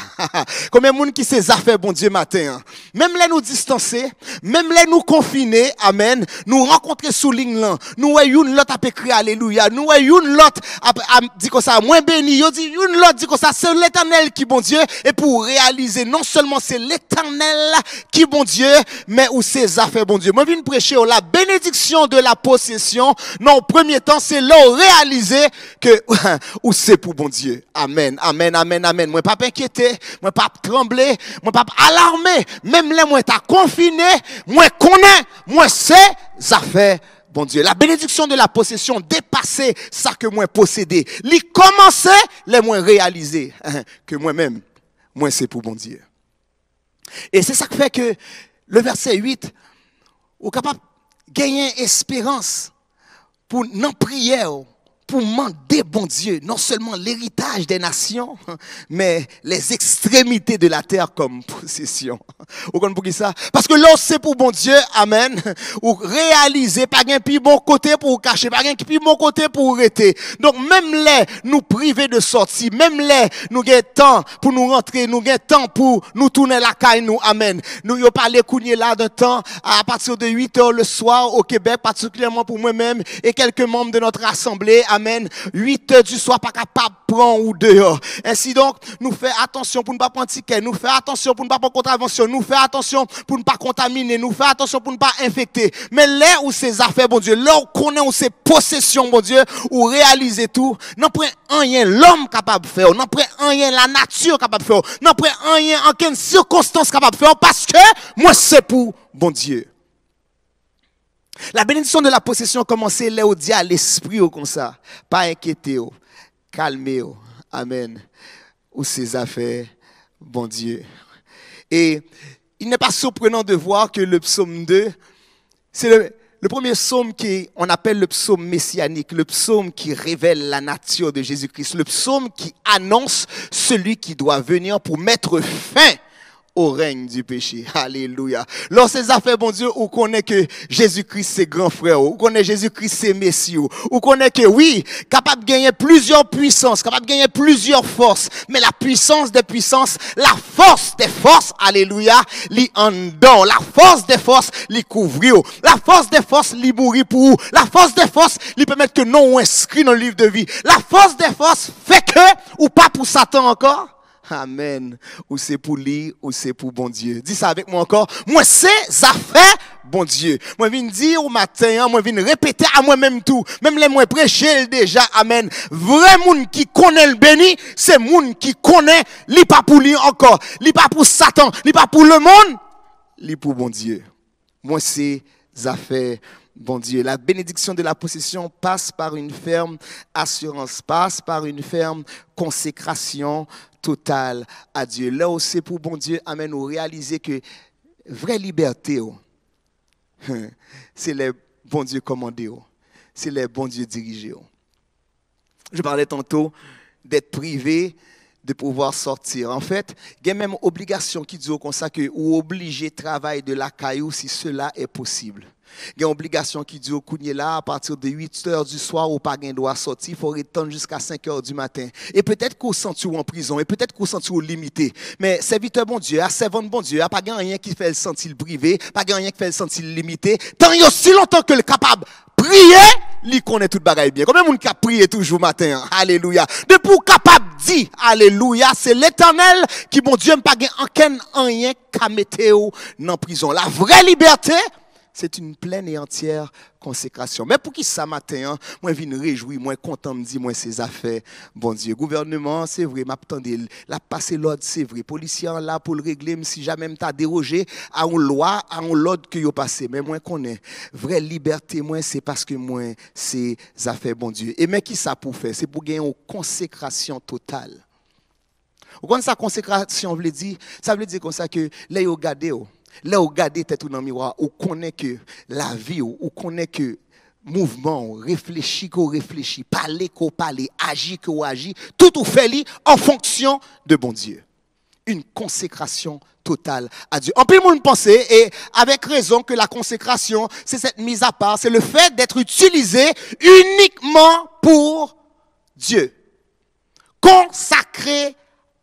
Combien de monde qui c'est affaires bon Dieu matin, hein? Même là nous distancer, même là nous confiner, amen, nous rencontrer sous ligne là, nous voyons une l'autre a écrit alléluia, nous voyons une l'autre a dit que ça moins béni, yo dit une l'autre dit que ça c'est l'Éternel qui bon Dieu, et pour réaliser non seulement c'est l'Éternel qui bon Dieu, mais où ses affaires bon Dieu. Moi, je viens prêcher la bénédiction de la possession. Non, au premier temps, c'est là où réaliser que où c'est pour bon Dieu. Amen, amen, amen, amen. Moi, pas inquiété, moi, pas trembler, moi, pas alarmé. Même là, moi, t'as confiné, moi, connais, moi, c'est affaires bon Dieu. La bénédiction de la possession dépassait ça que moi possédé. L'y commençait, les moins réalisé que moi-même, moi, c'est pour bon Dieu. Et c'est ça qui fait que le verset 8, est capable gagner espérance pour non prière, pour demander bon Dieu, non seulement l'héritage des nations, mais les extrémités de la terre comme possession. Vous comprenez pour qui ça? Parce que là, c'est pour bon Dieu, amen, ou réaliser, pas un plus bon côté pour cacher, pas un plus bon côté pour arrêter. Donc, même les nous priver de sortie, même les nous avons temps pour nous rentrer, nous avons temps pour nous tourner la caille, nous, amen. Nous avons parlé cougner là d'un temps à partir de 8 heures le soir au Québec, particulièrement pour moi-même et quelques membres de notre assemblée, amen. 8 heures du soir, pas capable de prendre ou dehors. Ainsi donc, nous faisons attention pour ne pas prendre ticket, nous faisons attention pour ne pas prendre contravention, nous faisons attention pour ne pas contaminer, nous faisons attention pour ne pas infecter. Mais là où ces affaires, bon Dieu, là où connaît où ces possessions, bon Dieu, où réaliser tout, n'en prend rien l'homme capable de faire, n'en prend rien la nature capable de faire, n'en prend rien en quelle circonstance capable de faire, parce que moi c'est pour bon Dieu. La bénédiction de la possession commençait là où dit à l'esprit comme ça. Pas inquiéter, calmer, amen. Ou ses affaires, bon Dieu. Et il n'est pas surprenant de voir que le psaume 2, c'est le premier psaume qu'on appelle le psaume messianique, le psaume qui révèle la nature de Jésus-Christ, le psaume qui annonce celui qui doit venir pour mettre fin au règne du péché. Alléluia. Lorsque ces affaires, bon Dieu, on connaît que Jésus-Christ c'est grand frère, on connaît Jésus-Christ c'est Messie, on connaît que oui, capable de gagner plusieurs puissances, capable de gagner plusieurs forces, mais la puissance des puissances, la force des forces, alléluia, li en don, la force des forces, li couvrir, la force des forces, li mourir pour vous, la force des forces, li permettre que non inscrit dans le livre de vie, la force des forces fait que, ou pas pour Satan encore. Amen. Ou c'est pour lui, ou c'est pour bon Dieu. Dis ça avec moi encore. Moi, c'est affaire, bon Dieu. Moi, je viens dire au matin, moi, je viens répéter à moi-même tout. Même les moi prêcher déjà. Amen. Vrai monde qui connaît le béni, c'est monde qui connaît, li pas pour lui encore. Li pas pour Satan, li pas pour le monde, li pour bon Dieu. Moi, c'est affaire, bon Dieu. La bénédiction de la possession passe par une ferme assurance, passe par une ferme consécration totale à Dieu. Là où c'est pour bon Dieu, amen, ou réaliser que vraie liberté, c'est les bons dieux commandés, c'est les bons dieux dirigés. Je parlais tantôt d'être privé, de pouvoir sortir. En fait, il y a même obligation qui dit comme ça que ou obligé travail de la caillou si cela est possible. Il y a une obligation qui dit au Kougné là, à partir de 8 heures du soir, ou pas doit sortir, il faut attendre jusqu'à 5 heures du matin. Et peut-être qu'on sent en prison, et peut-être qu'on sent limité. Mais serviteur bon Dieu, servant bon Dieu, pas rien qui fait le sentir privé, pas rien qui fait le sentir limité. Tant il y a aussi longtemps que le capable prier, lui connaît toute bagaille bien. Combien de monde qui a prié toujours matin? Alléluia. De pour capable dire alléluia, c'est l'Éternel qui bon Dieu pas rien qu'à mettre dans prison. La vraie liberté, c'est une pleine et entière consécration. Mais pour qui ça matin, moi je viens réjouir, moi content me dire moi ces affaires. Bon Dieu, gouvernement, c'est vrai, m'attendais la passer l'ordre, c'est vrai. Policier là pour le régler, si jamais m't'a dérogé à une loi, à un l'ordre que yo passé. Mais moi connais vraie liberté, moi c'est parce que moi ces affaires bon Dieu. Et mais qui ça pour faire? C'est pour gagner une consécration totale. Vous connaissez ça consécration veut dire? Ça veut dire comme ça que là yo regardez là, vous regardez tête dans le miroir, vous connaissez que la vie, vous connaissez que mouvement, réfléchir qu'on réfléchit, parler qu'on parle, agir qu'on agit, tout vous fait en fonction de bon Dieu. Une consécration totale à Dieu. En plus, le monde pense, et avec raison, que la consécration, c'est cette mise à part, c'est le fait d'être utilisé uniquement pour Dieu. Consacré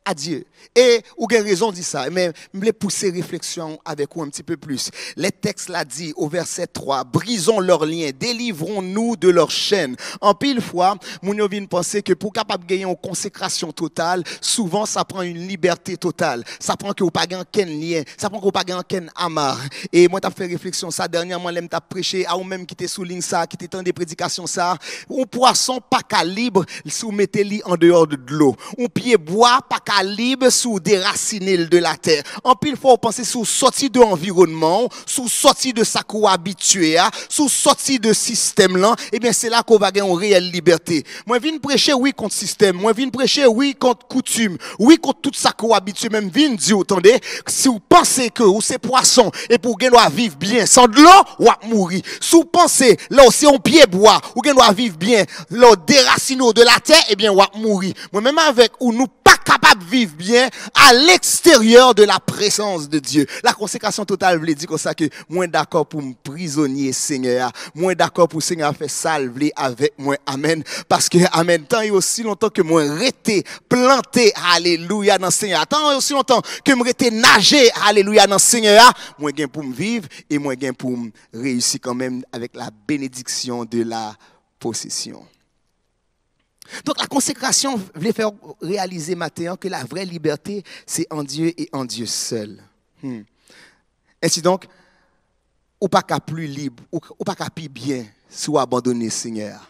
à Dieu. Et ou avez raison dit ça, mais je vais pousser réflexion avec vous un petit peu plus. Les textes l'a dit au verset 3, brisons leurs liens, délivrons-nous de leurs chaînes. En pile fois, mon yo vient penser que pour capable gagner une consécration totale, souvent ça prend une liberté totale. Ça prend que vous pas gagner aucun lien, ça prend que vous pas gagner aucun amarre. Et moi t'as fait réflexion ça dernièrement, l'aime t'a prêché à ou même qui t'es souligne ça, qui t'étend des prédications ça. Un poisson pas qu'à libre, si vous mettez-li en dehors de l'eau. Un pied bois pas qu'à libre sous déraciner de la terre. En pile fois, penser sous sortie de l'environnement, sous sortie de sa cour habituée, sous sortie de système là, eh bien, c'est là qu'on va gagner une réelle liberté. Moi, je viens prêcher, oui, contre système. Moi, je viens prêcher, oui, contre coutume. Oui, contre toute sa cour habituée. Même, viens dire, attendez, si vous pensez que ou c'est poisson, et pour gagner doit vivre bien, sans de l'eau, ou à mourir. Si vous pensez, là, c'est un pied bois, ou gagner doit vivre bien, là, déraciner de la terre, eh bien, ou à mourir. Moi, même avec, ou nous pas capable de vivre bien à l'extérieur de la présence de Dieu. La consécration totale veut dire comme ça que moi d'accord pour me prisonnier Seigneur, moi d'accord pour Seigneur faire salver avec moi. Amen. Parce que amen, tant et aussi longtemps que moi rester planté alléluia dans Seigneur. Tant et aussi longtemps que me rester nager alléluia dans Seigneur, moi gain pour me vivre et moi gain pour me réussir quand même avec la bénédiction de la possession. Donc la consécration voulait faire réaliser maintenant que la vraie liberté, c'est en Dieu et en Dieu seul. Ainsi donc, ou pas qu'à plus libre, ou pas qu'à plus bien, soit abandonné Seigneur.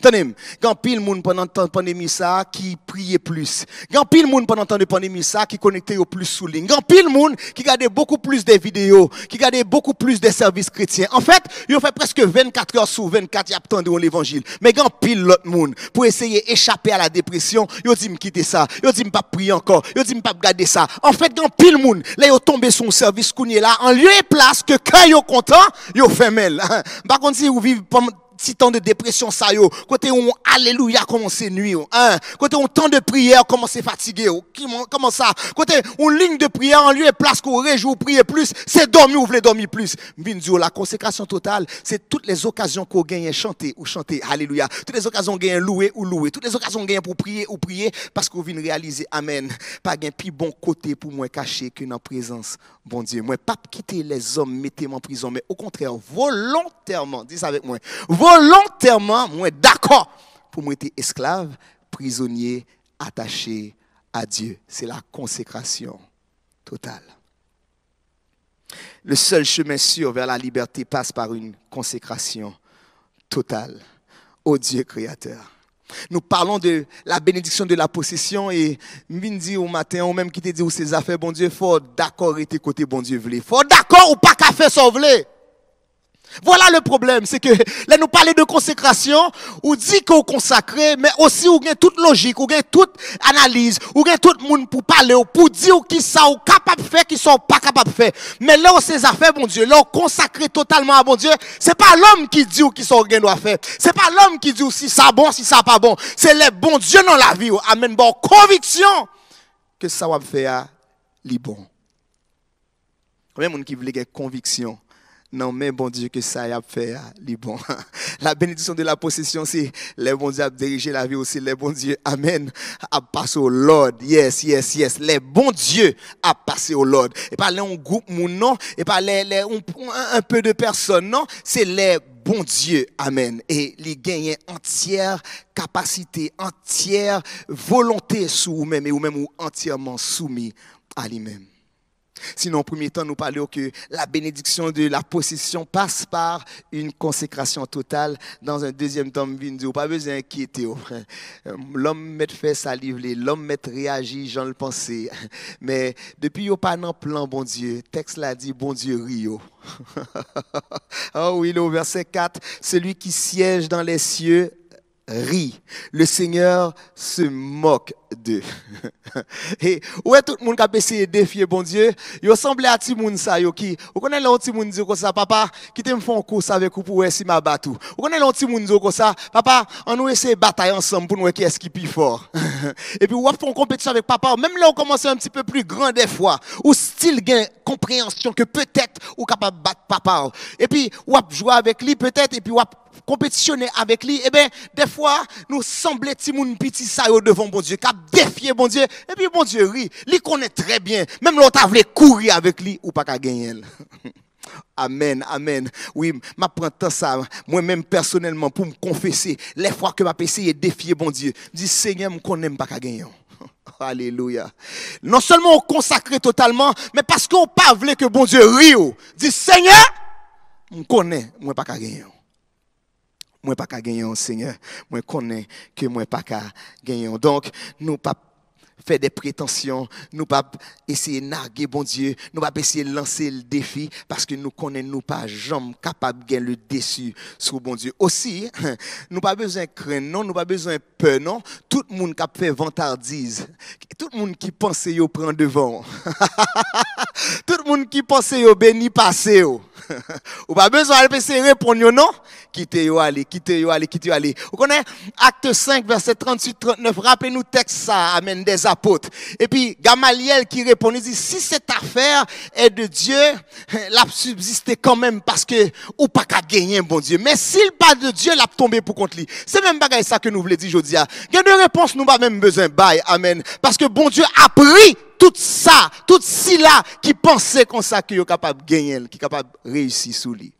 Tenez, quand pile monde pendant la pandémie ça qui priait plus. Quand pile monde pendant la pandémie ça qui connectait au plus sous ligne. Quand pile monde qui regardait beaucoup plus de vidéos, qui regardait beaucoup plus de services chrétiens. En fait, il fait presque 24 heures sur 24 y attendent l'évangile. Mais quand pile l'autre monde pour essayer d'échapper à la dépression, il dit me quitter ça, il dit me pas prier encore, il dit me pas regarder ça. En fait, quand pile monde là il tombé sur un service qu'on est là en lieu et place que quand il content, il fait mal. Par contre si vous vivez si temps de dépression ça yo, côté on alléluia commence nuit, hein, côté on temps de prière commence fatigué, comment ça, côté on ligne de prière en lieu et place qu'on réjouit prier plus, c'est dormir ou voulez dormir plus. Bindio la consécration totale, c'est toutes les occasions qu'on gagne chanter ou chanter alléluia, toutes les occasions gagne louer ou louer, toutes les occasions gagne pour prier ou prier parce qu'on vient réaliser amen, pas gain plus bon côté pour moi cacher que dans présence bon Dieu. Moi pas quitter les hommes mettez-moi en prison mais au contraire volontairement, dis ça avec moi. Volontairement, moi d'accord pour moi être esclave, prisonnier, attaché à Dieu. C'est la consécration totale. Le seul chemin sûr vers la liberté passe par une consécration totale au Dieu créateur. Nous parlons de la bénédiction de la possession et m'vin dit au matin ou même qui te dit ou ces affaires bon Dieu faut d'accord être côté bon Dieu vle. Faut d'accord ou pas qu'à faire sauver. Voilà le problème, c'est que là nous parlons de consécration, ou dit qu'on consacré, mais aussi ou gain toute logique, ou gain toute analyse, ou gain tout le monde pour parler, ou pour dire qui ça ou capable de faire, qui sont pas capable de faire. Mais là où ces affaires, bon Dieu, là consacré totalement à bon Dieu, c'est pas l'homme qui dit ou qui sont gain doit faire. C'est pas l'homme qui dit si ça bon, si ça pas bon. C'est les bons Dieu dans la vie, amen, bon conviction que ça va faire li bon. Combien de monde qui veut conviction? Non, mais bon Dieu, que ça y a fait, les bons. La bénédiction de la possession, c'est les bons dieux à diriger la vie aussi. Les bons dieux, amen, à passer au Lord. Yes, yes, yes. Les bons dieux à passer au Lord. Et pas les un groupe, non. Et pas un peu de personnes, non. C'est les bons dieux, amen. Et les gagnent entière capacité, entière volonté sous vous-même et vous-même entièrement soumis à lui-même. Sinon, en premier temps, nous parlons que la bénédiction de la possession passe par une consécration totale. Dans un deuxième temps, nous ne pas besoin d'inquiéter. L'homme met fait saliver, l'homme met réagir, j'en le pensais. Mais depuis qu'il n'y a pas de plan, bon Dieu, le texte l'a dit, bon Dieu, rio. Oh oui, le verset 4, celui qui siège dans les cieux rit. Le Seigneur se moque d'eux. Et ouais tout le monde qui a essayé de défier bon Dieu, il semblait à ti moun ça yo qui, vous connaissez l'autre ti moun dit comme ça papa, qui te me font course avec vous pour si m'a battu. Vous connaissez l'autre ti moun dit comme ça papa, on nous essayer bataille ensemble pour nous qui est qui plus fort. Et puis on fait une compétition avec papa, même là on commence un petit peu plus grand des fois, ou style gain compréhension que peut-être ou capable battre papa. Et puis on jouer avec lui peut-être et puis on compétitionner avec lui, et bien, des fois, nous semblons petit moun petit ça devant bon Dieu, cap défier bon Dieu, et puis bon Dieu rit, lui connaît très bien, même l'autre voulait courir avec lui, ou pas qu'à gagner. Amen, amen. Oui, m'a prend tant ça, moi-même personnellement, pour me confesser, les fois que m'a essayé de défier bon Dieu, dit Seigneur, me connaît pas qu'à gagner. Alléluia. Non seulement on consacre totalement, mais parce qu'on pas voulu que bon Dieu rie, dit Seigneur, me connaît, moi pas qu'à gagner. Moi pas qu'à gagner Seigneur, moi connais que moi pas qu'à gagner. Donc nous pas faire des prétentions, nous pas essayer de narguer bon Dieu, nous pas essayer de lancer le défi parce que nous connaissons nous pas jamais capable de gagner le dessus sur bon Dieu. Aussi, nous pas besoin de craindre, non, nous pas besoin de peur, non. Tout le monde qui fait vantardise, tout le monde qui pense yo prend devant. Tout le monde qui pense yo béni passer yo. Ou pas besoin de essayer répondre non. Quittez yo aller, quittez yo aller, quittez yo aller. Vous connaissez Acte 5 verset 38-39, rappelez-nous texte ça, amen, des apôtres. Et puis Gamaliel qui répond, il dit si cette affaire est de Dieu, l'a subsisté quand même parce que ou pas qu'à gagner bon Dieu. Mais s'il pas de Dieu, l'a tombé pour contre lui. C'est même pas ça que nous voulons dire aujourd'hui. Il y a de réponses nous pas même besoin bail, amen, parce que bon Dieu a pris tout ça, tout si là qui pensait comme ça qu'il est capable de gagner, qui est capable de réussir sous lui.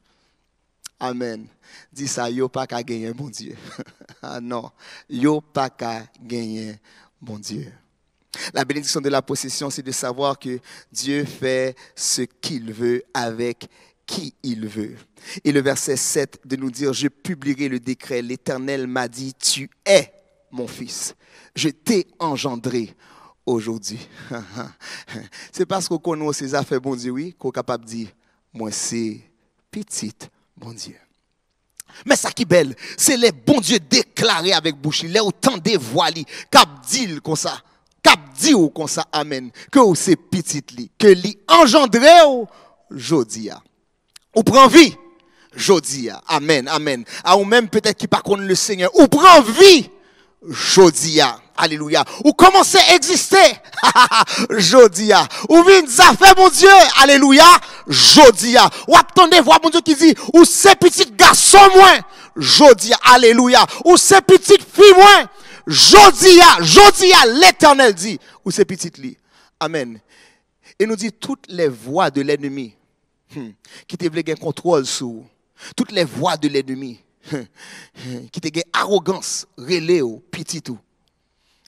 Amen. Dis ça, yo pas qu'à gagner bon Dieu. Ah non, yo pas qu'à gagner bon Dieu. La bénédiction de la possession, c'est de savoir que Dieu fait ce qu'il veut avec qui il veut. Et le verset 7 de nous dire, je publierai le décret, l'Éternel m'a dit, tu es mon fils, je t'ai engendré aujourd'hui. C'est parce qu'on connaît ces affaires, bon Dieu, oui, qu'on est capable de dire, moi c'est petite, bon Dieu. Mais ça qui est belle, c'est les bons dieux déclarés avec bouche, les autant dévoilés, cap dit comme ça, cap dit ou comme ça, amen, que c'est petite li, que li engendré ou jodia. Ou prend vie, jodia, amen, amen. Ou même peut-être qui par contre le Seigneur, ou prend vie, jodia. Alléluia. Ou commencez à exister. Jodia. Ou vient ça fait mon Dieu. Alléluia. Jodia. Ou attendez voir mon Dieu qui dit ou ces petits garçons moins. Jodia. Alléluia. Ou ces petites filles moins. Jodia. Jodia. L'Éternel dit ou ces petites filles. Amen. Et nous dit toutes les voix de l'ennemi qui te veulent gagner contrôle sur toutes les voix de l'ennemi qui te gagner arrogance, relais ou petit tout.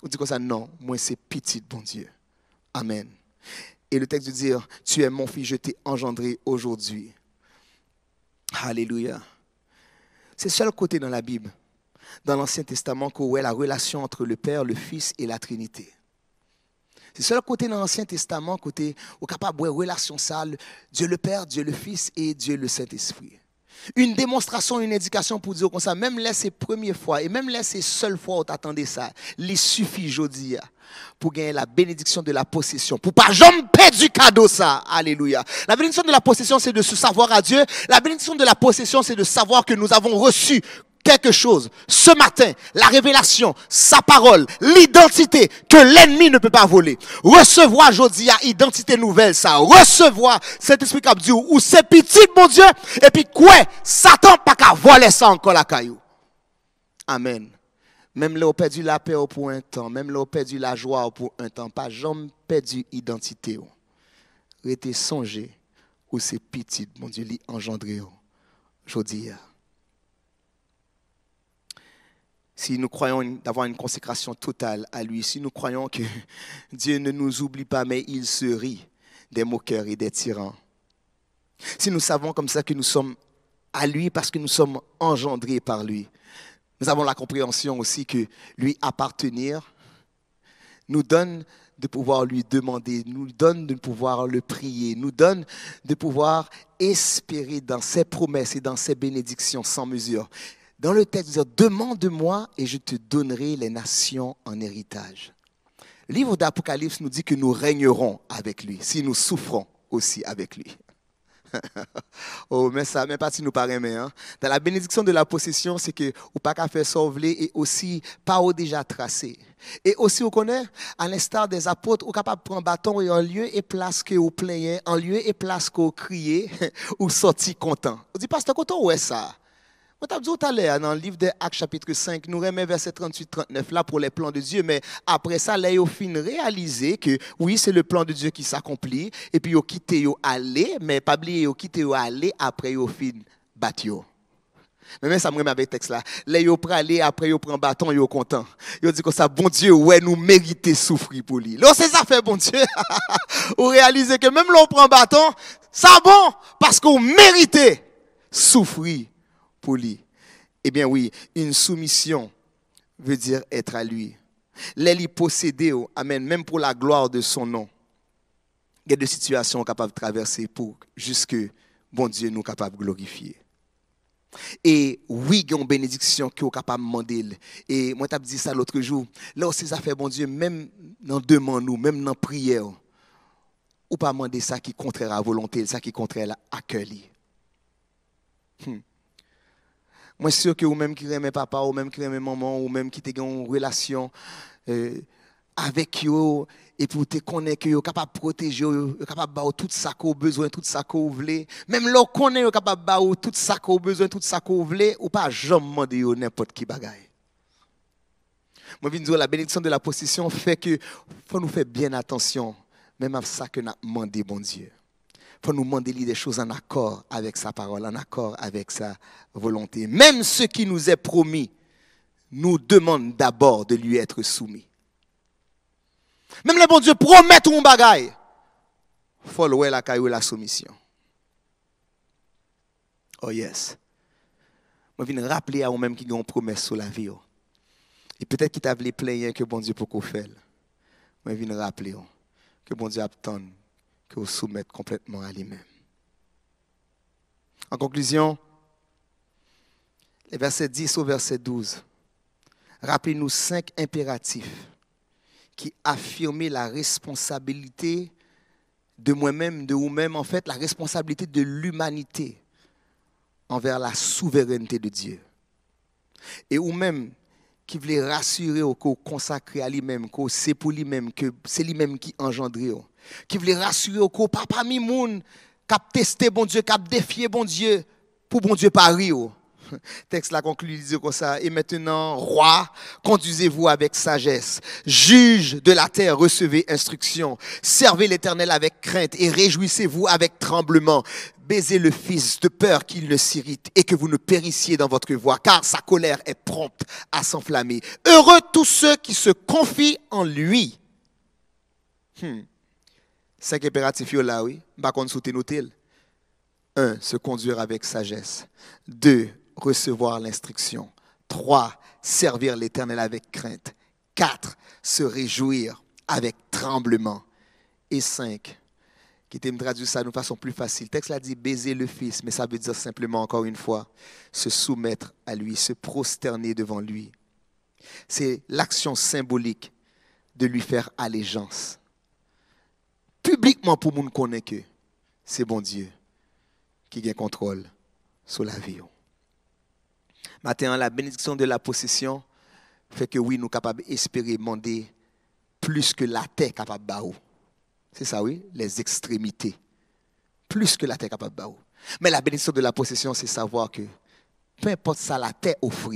On dit comme ça, non, moi c'est petit, bon Dieu. Amen. Et le texte dit, tu es mon fils, je t'ai engendré aujourd'hui. Alléluia. C'est le seul côté dans la Bible, dans l'Ancien Testament, où est la relation entre le Père, le Fils et la Trinité. C'est le seul côté dans l'Ancien Testament, côté où capable de relation ça, Dieu le Père, Dieu le Fils et Dieu le Saint-Esprit. Une démonstration, une indication pour dire comme ça, même là c'est première fois et même là c'est seule fois où t'attendais ça, il suffit aujourd'hui pour gagner la bénédiction de la possession, pour pas jamais perdre du cadeau ça, alléluia. La bénédiction de la possession c'est de se savoir à Dieu, la bénédiction de la possession c'est de savoir que nous avons reçu quelque chose, ce matin, la révélation, sa parole, l'identité que l'ennemi ne peut pas voler. Recevoir, aujourd'hui, identité nouvelle, ça. Recevoir cet esprit qui a dit, ou c'est petit, mon Dieu, et puis quoi, Satan pas qu'à voler ça encore la caillou. Amen. Même là, on perdu la paix pour un temps, même là, on perdu la joie pour un temps, pas jamais perdu identité. Restez songé, ou c'est petit, mon Dieu, l'y engendré, aujourd'hui. Si nous croyons d'avoir une consécration totale à lui, si nous croyons que Dieu ne nous oublie pas, mais il se rit des moqueurs et des tyrans. Si nous savons comme ça que nous sommes à lui parce que nous sommes engendrés par lui, nous avons la compréhension aussi que lui appartenir nous donne de pouvoir lui demander, nous donne de pouvoir le prier, nous donne de pouvoir espérer dans ses promesses et dans ses bénédictions sans mesure. Dans le texte, demande-moi et je te donnerai les nations en héritage. Le livre d'Apocalypse nous dit que nous régnerons avec lui, si nous souffrons aussi avec lui. Oh, mais ça, même pas si nous paraît, mais hein. Dans la bénédiction de la possession, c'est que ou pas qu'à faire sauver et aussi pas au déjà tracé. Et aussi, on connaît, à l'instar des apôtres, on est capable de prendre bâton et en lieu et place que vous plaignez, en lieu et place que vous criez, ou sorti content. On dit, pasteur, content, où est ça? On t'a dit tout à l'heure dans le livre de Actes chapitre 5, nous remet verset 38-39 là pour les plans de Dieu, mais après ça, là, ils ont fini réaliser que oui, c'est le plan de Dieu qui s'accomplit, et puis ils ont quitté, ils ont allé, mais pas oublier, ils ont quitté, ils ont allé, après ils ont fini battu. Mais même ça me remet avec le texte là. Là, ils ont pris aller, après ils ont pris un bâton, ils ont content. Ils ont dit comme ça, bon Dieu, ouais, nous méritons souffrir pour lui. Là, c'est ça fait, bon Dieu. Vous réalisez que même là, on prend un bâton, ça bon, parce qu'on méritait souffrir pour lui. Eh bien oui, une soumission veut dire être à lui les posséder, amen, même pour la gloire de son nom. Il y a des situations capables de traverser pour jusque bon Dieu nous capable de glorifier. Et oui, il y a une bénédiction qui est capable de demander. Et moi, je dit ça l'autre jour. Là aussi, ça fait bon Dieu, même dans demande nous, même dans prière, ou pas demander ça qui est contraire à la volonté, ça qui est contraire à cœur. Moi, je suis sûr que vous même qui aimez papa, ou même qui aimez maman, ou même qui avez une relation avec eux, et pour te connaître que vous êtes capable de protéger, vous êtes capable de faire tout ça que vous avez besoin, tout ça que vous voulez. Même là, vous connaissez, vous êtes capable de faire tout ça que vous avez besoin, tout ça que vous voulez, ou pas jamais demander n'importe qui bagaille. Moi, je veux dire, la bénédiction de la possession fait que faut nous faire bien attention, même à ça que nous avons demandé, bon Dieu. Il faut nous demander des choses en accord avec sa parole, en accord avec sa volonté. Même ce qui nous est promis nous demande d'abord de lui être soumis. Même le bon Dieu promet un bagaille. Il faut louer la caillou la soumission. Oh yes. Je viens rappeler à vous-même qui ont une promesse sur la vie. Et peut-être qu'il t'a voulu plaindre que bon Dieu peut qu'on fasse. Je viens rappeler que bon Dieu attend que vous soumettez complètement à lui-même. En conclusion, les versets 10 au verset 12. Rappelez-nous 5 impératifs qui affirment la responsabilité de moi-même, de vous-même, en fait, la responsabilité de l'humanité envers la souveraineté de Dieu. Et vous-même, qui voulez rassurer que consacrer à lui-même, que c'est pour lui-même, que c'est lui-même qui engendre, qui voulez rassurer que papa Mimoun, qui a testé bon Dieu, qui a défié bon Dieu, pour bon Dieu pari. Texte la conclut dit comme ça. Et maintenant, roi, conduisez-vous avec sagesse. Juge de la terre, recevez instruction. Servez l'Éternel avec crainte et réjouissez-vous avec tremblement. Baisez le Fils de peur qu'il ne s'irrite et que vous ne périssiez dans votre voie, car sa colère est prompte à s'enflammer. Heureux tous ceux qui se confient en lui. 5 impératifs là, oui. Par contre, sous-tenez 1. Se conduire avec sagesse. 2. Recevoir l'instruction. 3. Servir l'Éternel avec crainte. 4. Se réjouir avec tremblement. Et 5. Qui me traduit ça de façon plus facile. Le texte là dit baiser le Fils, mais ça veut dire simplement, encore une fois, se soumettre à lui, se prosterner devant lui. C'est l'action symbolique de lui faire allégeance. Publiquement, pour nous connaître que c'est bon Dieu qui a contrôle sur la vie. Maintenant, la bénédiction de la possession fait que oui, nous sommes capables d'espérer demander plus que la terre capable de faire. C'est ça, oui, les extrémités. Plus que la terre capable de faire. Mais la bénédiction de la possession, c'est savoir que peu importe ça, la terre offre,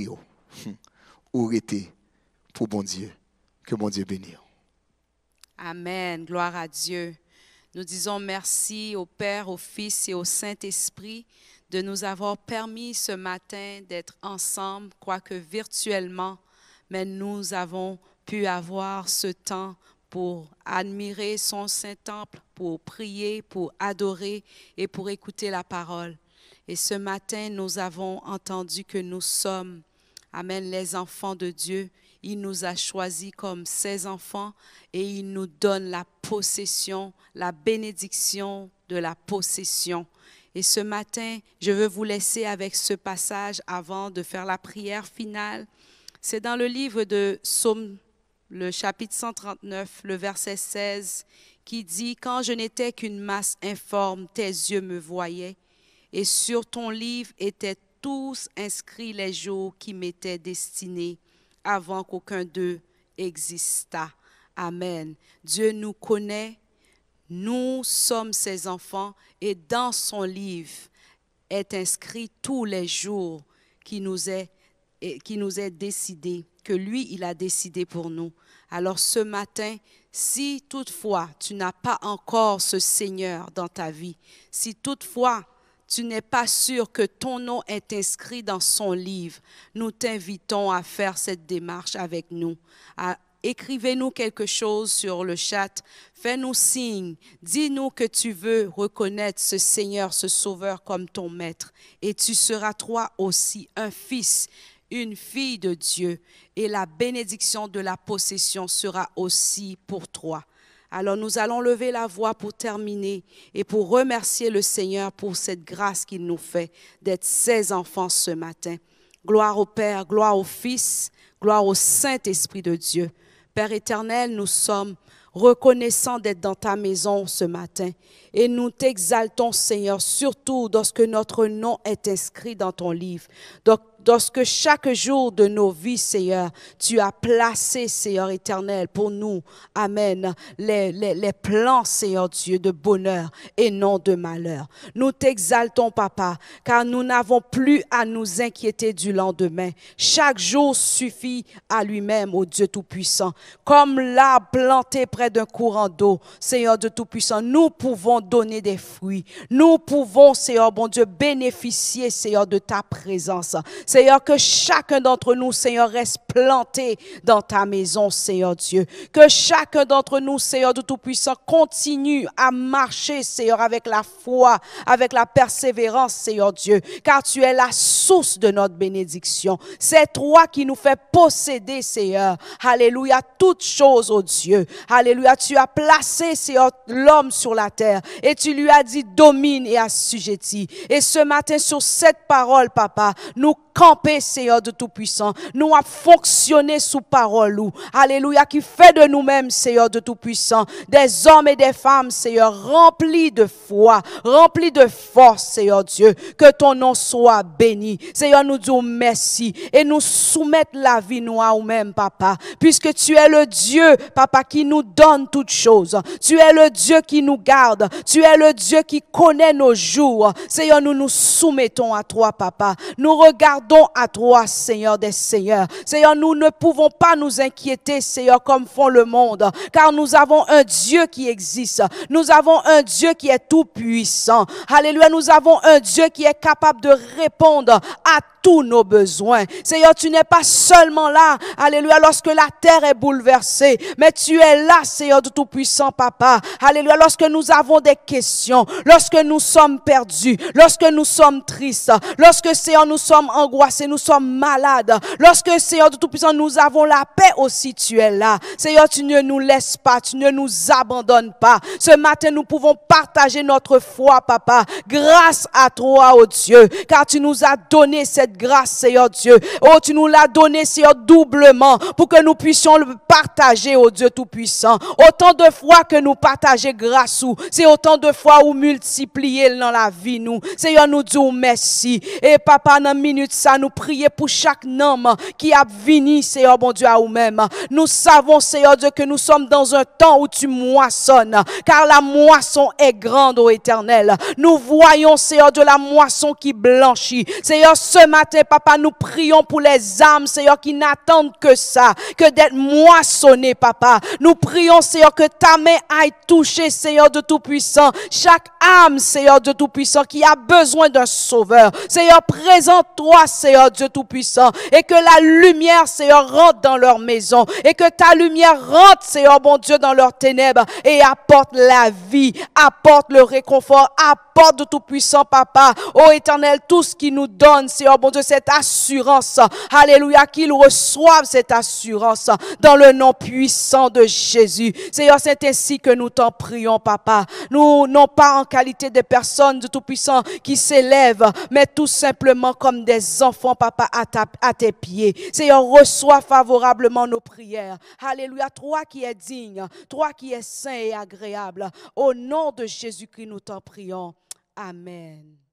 ou été pour bon Dieu. Que bon Dieu bénisse. Amen. Gloire à Dieu. Nous disons merci au Père, au Fils et au Saint-Esprit de nous avoir permis ce matin d'être ensemble, quoique virtuellement, mais nous avons pu avoir ce temps pour admirer son Saint-Temple, pour prier, pour adorer et pour écouter la parole. Et ce matin, nous avons entendu que nous sommes, amen, les enfants de Dieu. Il nous a choisis comme ses enfants et il nous donne la possession, la bénédiction de la possession. Et ce matin, je veux vous laisser avec ce passage avant de faire la prière finale. C'est dans le livre de Psaume, le chapitre 139, le verset 16, qui dit « Quand je n'étais qu'une masse informe, tes yeux me voyaient, et sur ton livre étaient tous inscrits les jours qui m'étaient destinés, avant qu'aucun d'eux existât. » Amen. Dieu nous connaît, nous sommes ses enfants, et dans son livre est inscrit tous les jours qui nous est décidé, que lui, il a décidé pour nous. Alors ce matin, si toutefois tu n'as pas encore ce Seigneur dans ta vie, si toutefois tu n'es pas sûr que ton nom est inscrit dans son livre, nous t'invitons à faire cette démarche avec nous. Écrivez-nous quelque chose sur le chat, fais-nous signe, dis-nous que tu veux reconnaître ce Seigneur, ce Sauveur comme ton maître. Et tu seras toi aussi un fils, une fille de Dieu, et la bénédiction de la possession sera aussi pour toi. Alors nous allons lever la voix pour terminer et pour remercier le Seigneur pour cette grâce qu'il nous fait d'être ses enfants ce matin. Gloire au Père, gloire au Fils, gloire au Saint-Esprit de Dieu. Père éternel, nous sommes reconnaissants d'être dans ta maison ce matin. Et nous t'exaltons, Seigneur, surtout lorsque notre nom est inscrit dans ton livre. Donc, lorsque chaque jour de nos vies, Seigneur, tu as placé, Seigneur éternel, pour nous, amen, les plans, Seigneur Dieu, de bonheur et non de malheur. Nous t'exaltons, Papa, car nous n'avons plus à nous inquiéter du lendemain. Chaque jour suffit à lui-même, ô Dieu Tout-Puissant. Comme l'arbre planté près d'un courant d'eau, Seigneur de Tout-Puissant, nous pouvons donner des fruits. Nous pouvons, Seigneur, bon Dieu, bénéficier, Seigneur, de ta présence. Seigneur, que chacun d'entre nous, Seigneur, reste planté dans ta maison, Seigneur Dieu. Que chacun d'entre nous, Seigneur de Tout-Puissant, continue à marcher, Seigneur, avec la foi, avec la persévérance, Seigneur Dieu, car tu es la source de notre bénédiction. C'est toi qui nous fais posséder, Seigneur. Alléluia, toutes choses, oh Dieu. Alléluia, tu as placé, Seigneur, l'homme sur la terre et tu lui as dit domine et assujettis. Et ce matin, sur cette parole, Papa, nous camper, Seigneur de Tout-Puissant. Nous avons fonctionné sous parole. Alléluia, qui fait de nous-mêmes, Seigneur de Tout-Puissant, des hommes et des femmes, Seigneur, remplis de foi, remplis de force, Seigneur Dieu. Que ton nom soit béni. Seigneur, nous disons merci et nous soumettons la vie, nous, à nous-mêmes, Papa, puisque tu es le Dieu, Papa, qui nous donne toutes choses. Tu es le Dieu qui nous garde. Tu es le Dieu qui connaît nos jours. Seigneur, nous nous soumettons à toi, Papa. Nous regardons à toi, Seigneur des Seigneurs. Seigneur, nous ne pouvons pas nous inquiéter, Seigneur, comme font le monde, car nous avons un Dieu qui existe. Nous avons un Dieu qui est tout puissant. Alléluia, nous avons un Dieu qui est capable de répondre à tous nos besoins. Seigneur, tu n'es pas seulement là, alléluia, lorsque la terre est bouleversée, mais tu es là, Seigneur de Tout-Puissant, Papa. Alléluia, lorsque nous avons des questions, lorsque nous sommes perdus, lorsque nous sommes tristes, lorsque, Seigneur, nous sommes angoissés, nous sommes malades, lorsque, Seigneur de Tout-Puissant, nous avons la paix aussi, tu es là. Seigneur, tu ne nous laisses pas, tu ne nous abandonnes pas. Ce matin, nous pouvons partager notre foi, Papa, grâce à toi, oh Dieu, car tu nous as donné cette grâce, Seigneur Dieu. Oh, tu nous l'as donné, Seigneur, doublement pour que nous puissions le partager, oh Dieu Tout-Puissant. Autant de fois que nous partageons grâce, c'est autant de fois où multiplier dans la vie, nous. Seigneur, nous disons merci. Et Papa, dans une minute, ça, nous prions pour chaque homme qui a venu, Seigneur, bon Dieu, à nous-mêmes. Nous savons, Seigneur Dieu, que nous sommes dans un temps où tu moissonnes, car la moisson est grande, ô Éternel. Nous voyons, Seigneur, de la moisson qui blanchit. Seigneur, ce matin, Papa, nous prions pour les âmes, Seigneur, qui n'attendent que ça, que d'être moissonnées, Papa. Nous prions, Seigneur, que ta main aille toucher, Seigneur de Tout-Puissant, chaque âme, Seigneur de Tout-Puissant, qui a besoin d'un sauveur. Seigneur, présente-toi, Seigneur Dieu Tout-Puissant, et que la lumière, Seigneur, rentre dans leur maison, et que ta lumière rentre, Seigneur, bon Dieu, dans leurs ténèbres, et apporte la vie, apporte le réconfort, apporte de Tout-Puissant, Papa, ô Éternel, tout ce qui nous donne, Seigneur, bon Dieu, cette assurance, alléluia, qu'ils reçoivent cette assurance dans le nom puissant de Jésus. Seigneur, c'est ainsi que nous t'en prions, Papa. Nous, non pas en qualité de personnes de Tout-Puissant qui s'élèvent, mais tout simplement comme des enfants, Papa, à tes pieds. Seigneur, reçois favorablement nos prières. Alléluia, toi qui es digne, toi qui es saint et agréable. Au nom de Jésus-Christ, nous t'en prions. Amen.